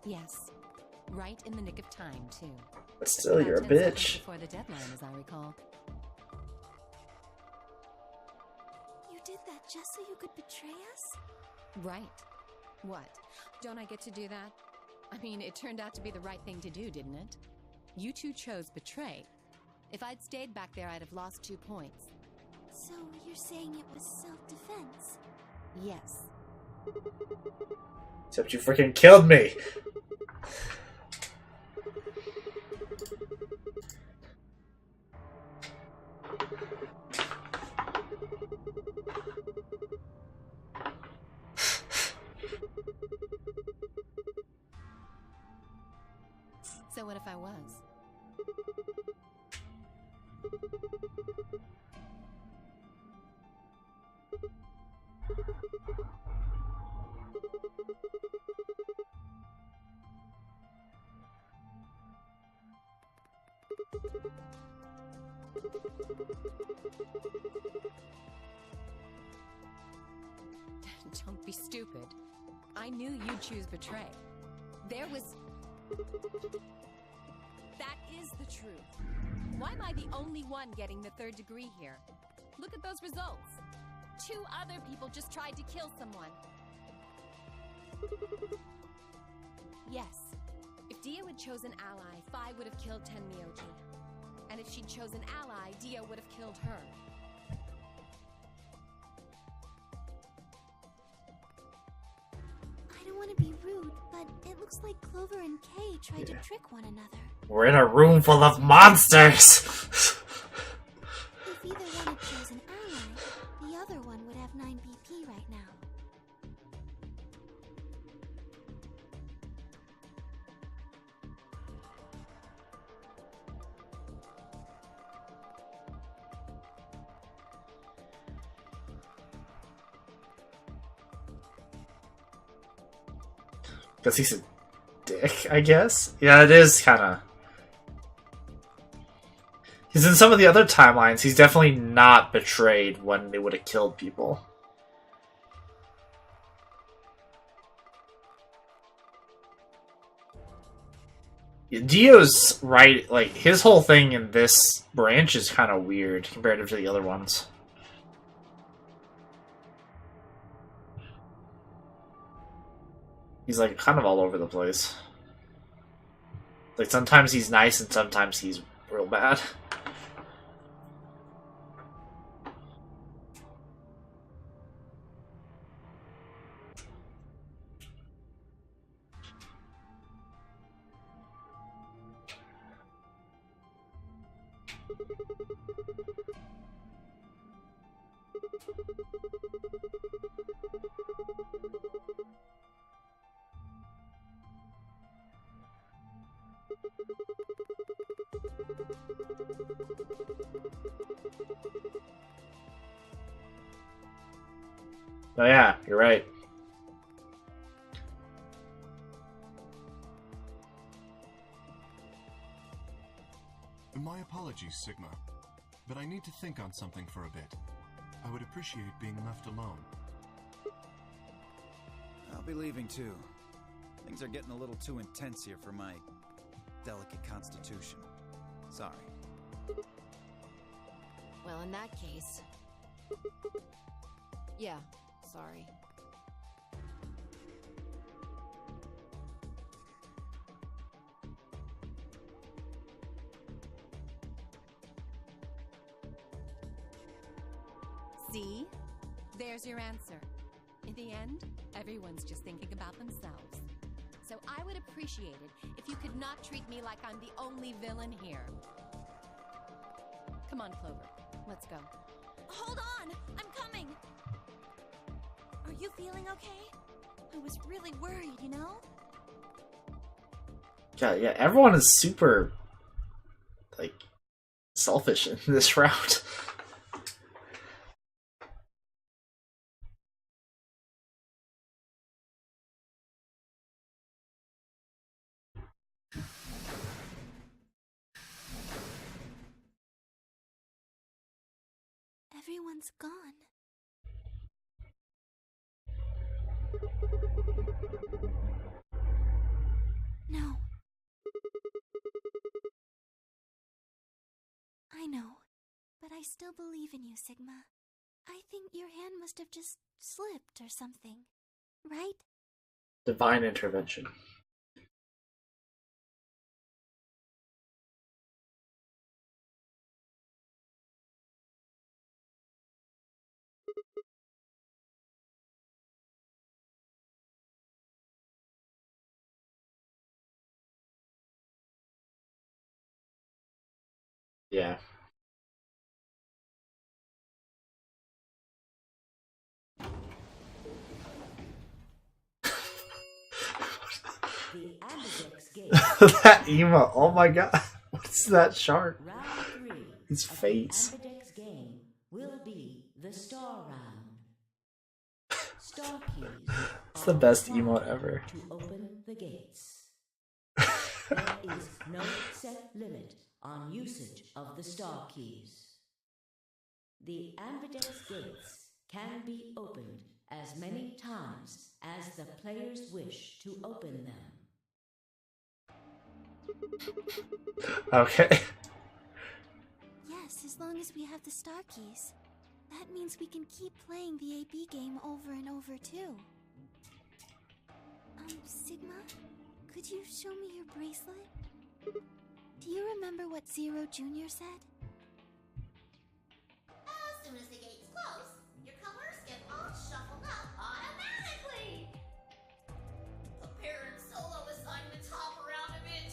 Yes. Right in the nick of time, too. But still, you're a About 10 seconds bitch. before the deadline, as I recall. You did that just so you could betray us? Right. What? Don't I get to do that? I mean, it turned out to be the right thing to do, didn't it? You two chose betray. If I'd stayed back there, I'd have lost 2 points. So you're saying it was self-defense? Yes. Except you freaking killed me. So what if I was? Don't be stupid. I knew you'd choose betray. There was... That is the truth. Why am I the only one getting the 3rd degree here? Look at those results. 2 other people just tried to kill someone. Yes. If Dio had chosen ally, Phi would have killed Tenmyoji. And if she'd chosen ally, Dio would have killed her. I don't want to be rude, but it looks like Clover and Kay tried to trick one another. We're in a room full of monsters. If either one had chosen ally, the other one would have 9 BP right now. Because he's a dick, I guess? Yeah, it is kind of... Because in some of the other timelines, he's definitely not betrayed when they would have killed people. Dio's right, like, his whole thing in this branch is kind of weird compared to the other ones. He's like kind of all over the place. Like sometimes he's nice and sometimes he's real bad. Oh yeah, you're right. My apologies, Sigma, but I need to think on something for a bit. I would appreciate being left alone. I'll be leaving too. Things are getting a little too intense here for my delicate constitution. Sorry. Well, in that case... Yeah, sorry. See? There's your answer. In the end, everyone's just thinking about themselves. So I would appreciate it if you could not treat me like I'm the only villain here. Come on, Clover. Let's go. Hold on! I'm coming! Are you feeling okay? I was really worried, you know? Yeah, everyone is super, like, selfish in this route. Everyone's gone. No. I know, but I still believe in you, Sigma. I think your hand must have just slipped or something, right? Divine intervention. Yeah. The Ambidex gate. That emo, oh my god. What's that shark? Round 3 His of face. the Ambidex game will be the star round. Star keys. It's the best emote ever. To open the gates. There is no set limit on usage of the star keys. The Ambidex gates can be opened as many times as the players wish to open them. Okay. Yes, as long as we have the star keys. That means we can keep playing the AB game over and over, too. Sigma? Could you show me your bracelet? Do you remember what Zero Jr. said? As soon as the gates close, your colors get all shuffled up automatically. The parent solo assignments hop around a bit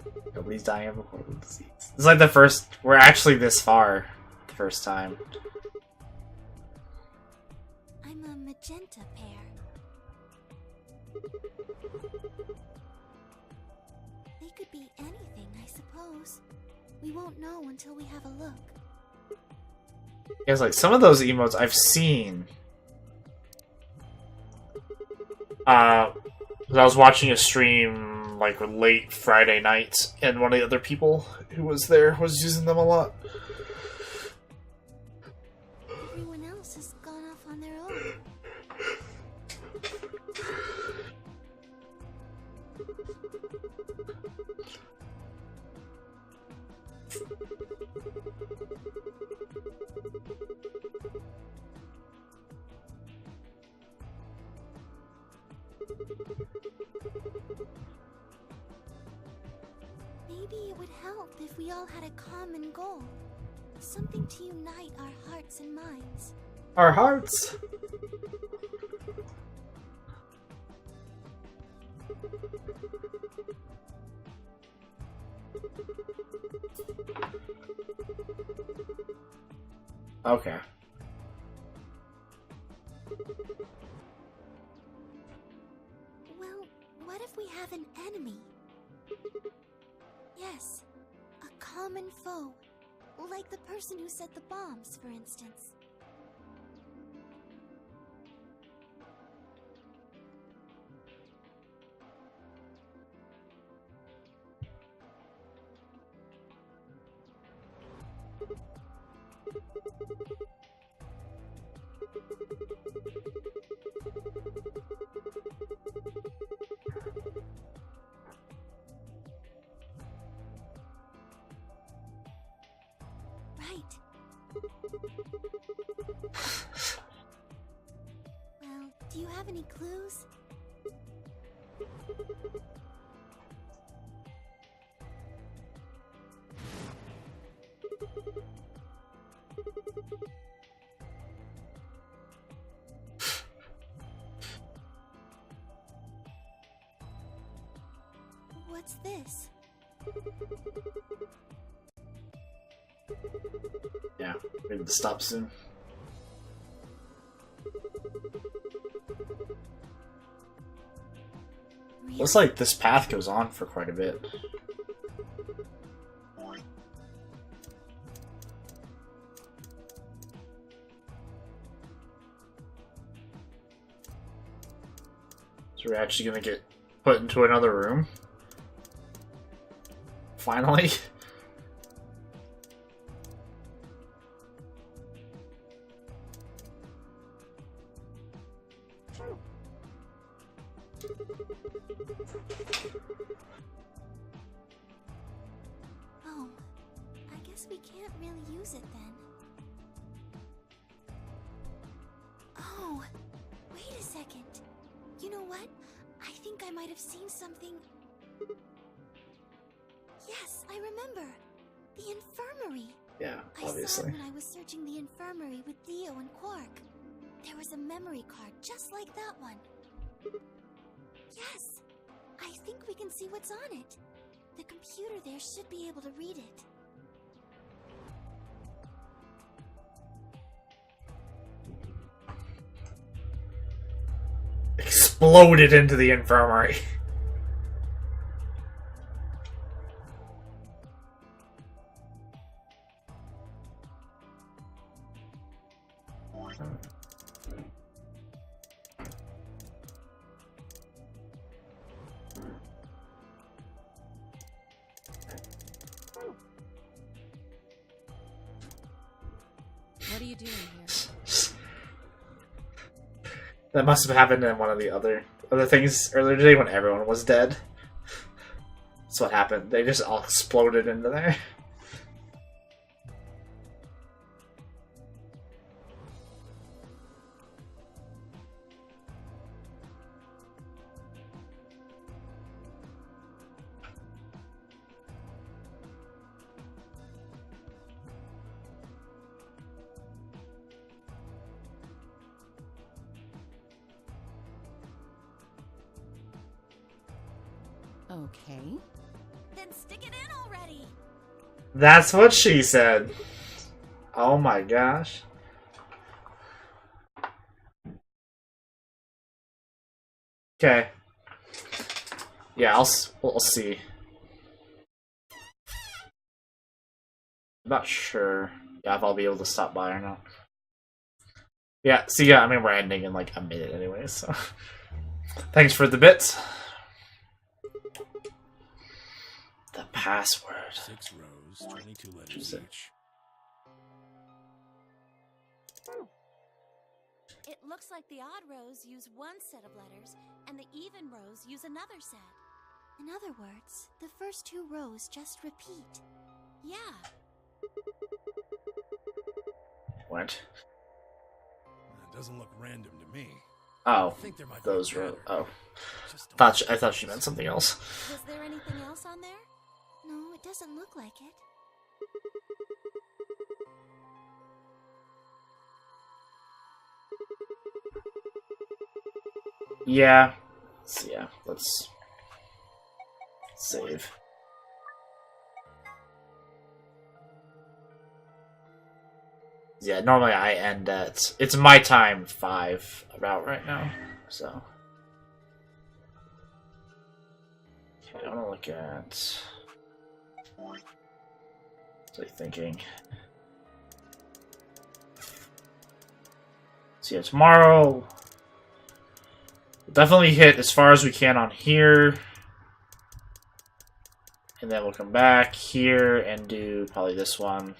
too. Nobody's dying of a horrible disease. It's like the first. We're actually this far. The first time. I'm a magenta pair. They could be anything, I suppose. We won't know until we have a look. Guys, like some of those emotes I've seen. I was watching a stream like late Friday night, and one of the other people who was there was using them a lot. Everyone else has gone off on their own. Maybe it would help if we all had a common goal. Something to unite our hearts and minds. Our hearts. Okay. Well, what if we have an enemy? Yes, a common foe. Like the person who set the bombs, for instance. Right. Well, do you have any clues? What's this? Yeah, we need to stop soon. Looks like this path goes on for quite a bit. So we're actually gonna get put into another room? Finally? Oh, I guess we can't really use it then. Oh, wait a second. You know what? I think I might have seen something. Yes, I remember. The infirmary. Yeah, I saw obviously. it when I was searching the infirmary with Theo and Quark. There was a memory card just like that one. Yes, I think we can see what's on it. The computer there should be able to read it. Exploded into the infirmary. What are you doing here? That must have happened in one of the other things earlier today when everyone was dead. That's what happened. They just all exploded into there. Okay. Then stick it in already! That's what she said. Oh my gosh. Okay. Yeah, we'll see. I'm not sure. Yeah, if I'll be able to stop by or not. Yeah, see, yeah, I mean, we're ending in like a minute anyway, so. Thanks for the bits. The password. 6 rows, 22 letters What's it? each. It looks like the odd rows use one set of letters, and the even rows use another set. In other words, the first 2 rows just repeat. Yeah. What? It doesn't look random to me. Oh, I think there might be those a were. pattern. Oh, Just don't I thought she meant something else. Was there anything else on there? No, it doesn't look like it. Yeah. So yeah, let's save. Yeah, normally I end at it's my time 5 about right now, so. Okay, I want to look at. What's I thinking? So yeah, tomorrow we'll definitely hit as far as we can on here. And then we'll come back here and do probably this one.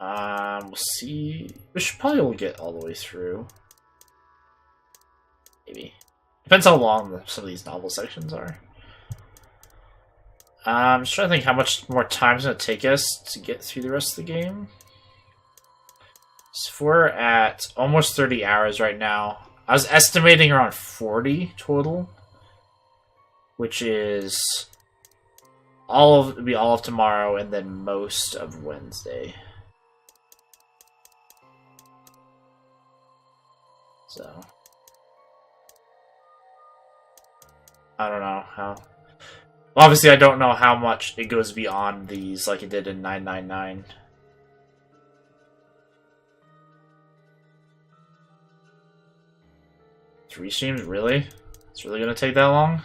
We'll see. We should probably get all the way through. Maybe. Depends how long some of these novel sections are. I'm just trying to think how much more time it's going to take us to get through the rest of the game. So we're at almost 30 hours right now. I was estimating around 40 total, which is all of tomorrow and then most of Wednesday. So I don't know how. Obviously, I don't know how much it goes beyond these, like it did in 999. Three streams? Really? It's really gonna take that long?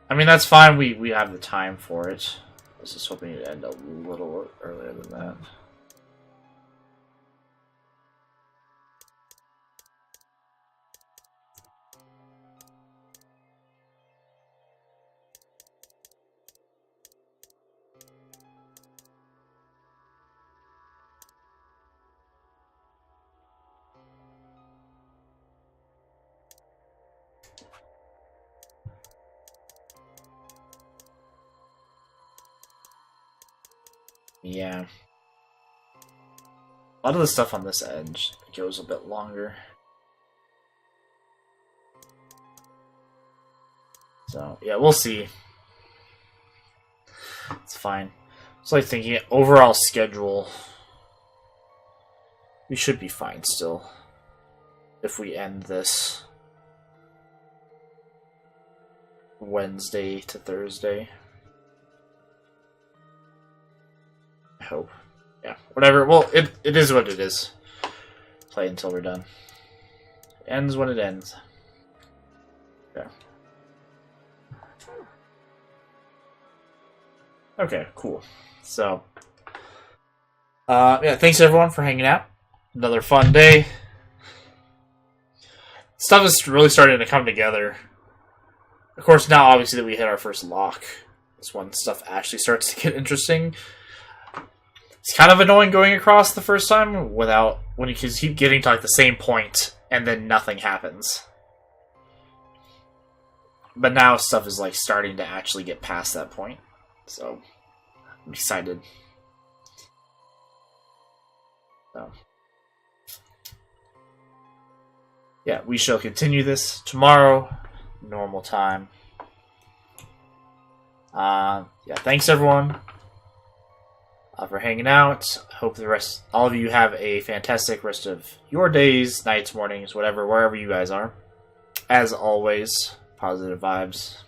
I mean, that's fine. We have the time for it. I was just hoping it'd end a little earlier than that. Yeah. A lot of the stuff on this edge goes a bit longer. So, yeah, we'll see. It's fine. It's like thinking overall schedule. We should be fine still. If we end this Wednesday to Thursday. I hope. Yeah, whatever. Well, it is what it is. Play until we're done. It ends when it ends. Yeah. Okay, cool. So, yeah, thanks everyone for hanging out. Another fun day. Stuff is really starting to come together. Of course, now obviously that we hit our first lock, is when stuff actually starts to get interesting. It's kind of annoying going across the first time without when you keep getting to like the same point and then nothing happens. But now stuff is like starting to actually get past that point. So I'm excited. So yeah, we shall continue this tomorrow, normal time. Yeah, thanks everyone for hanging out. Hope all of you have a fantastic rest of your days, nights, mornings, whatever, wherever you guys are. As always, positive vibes.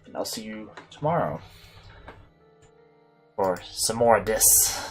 And I'll see you tomorrow for some more of this.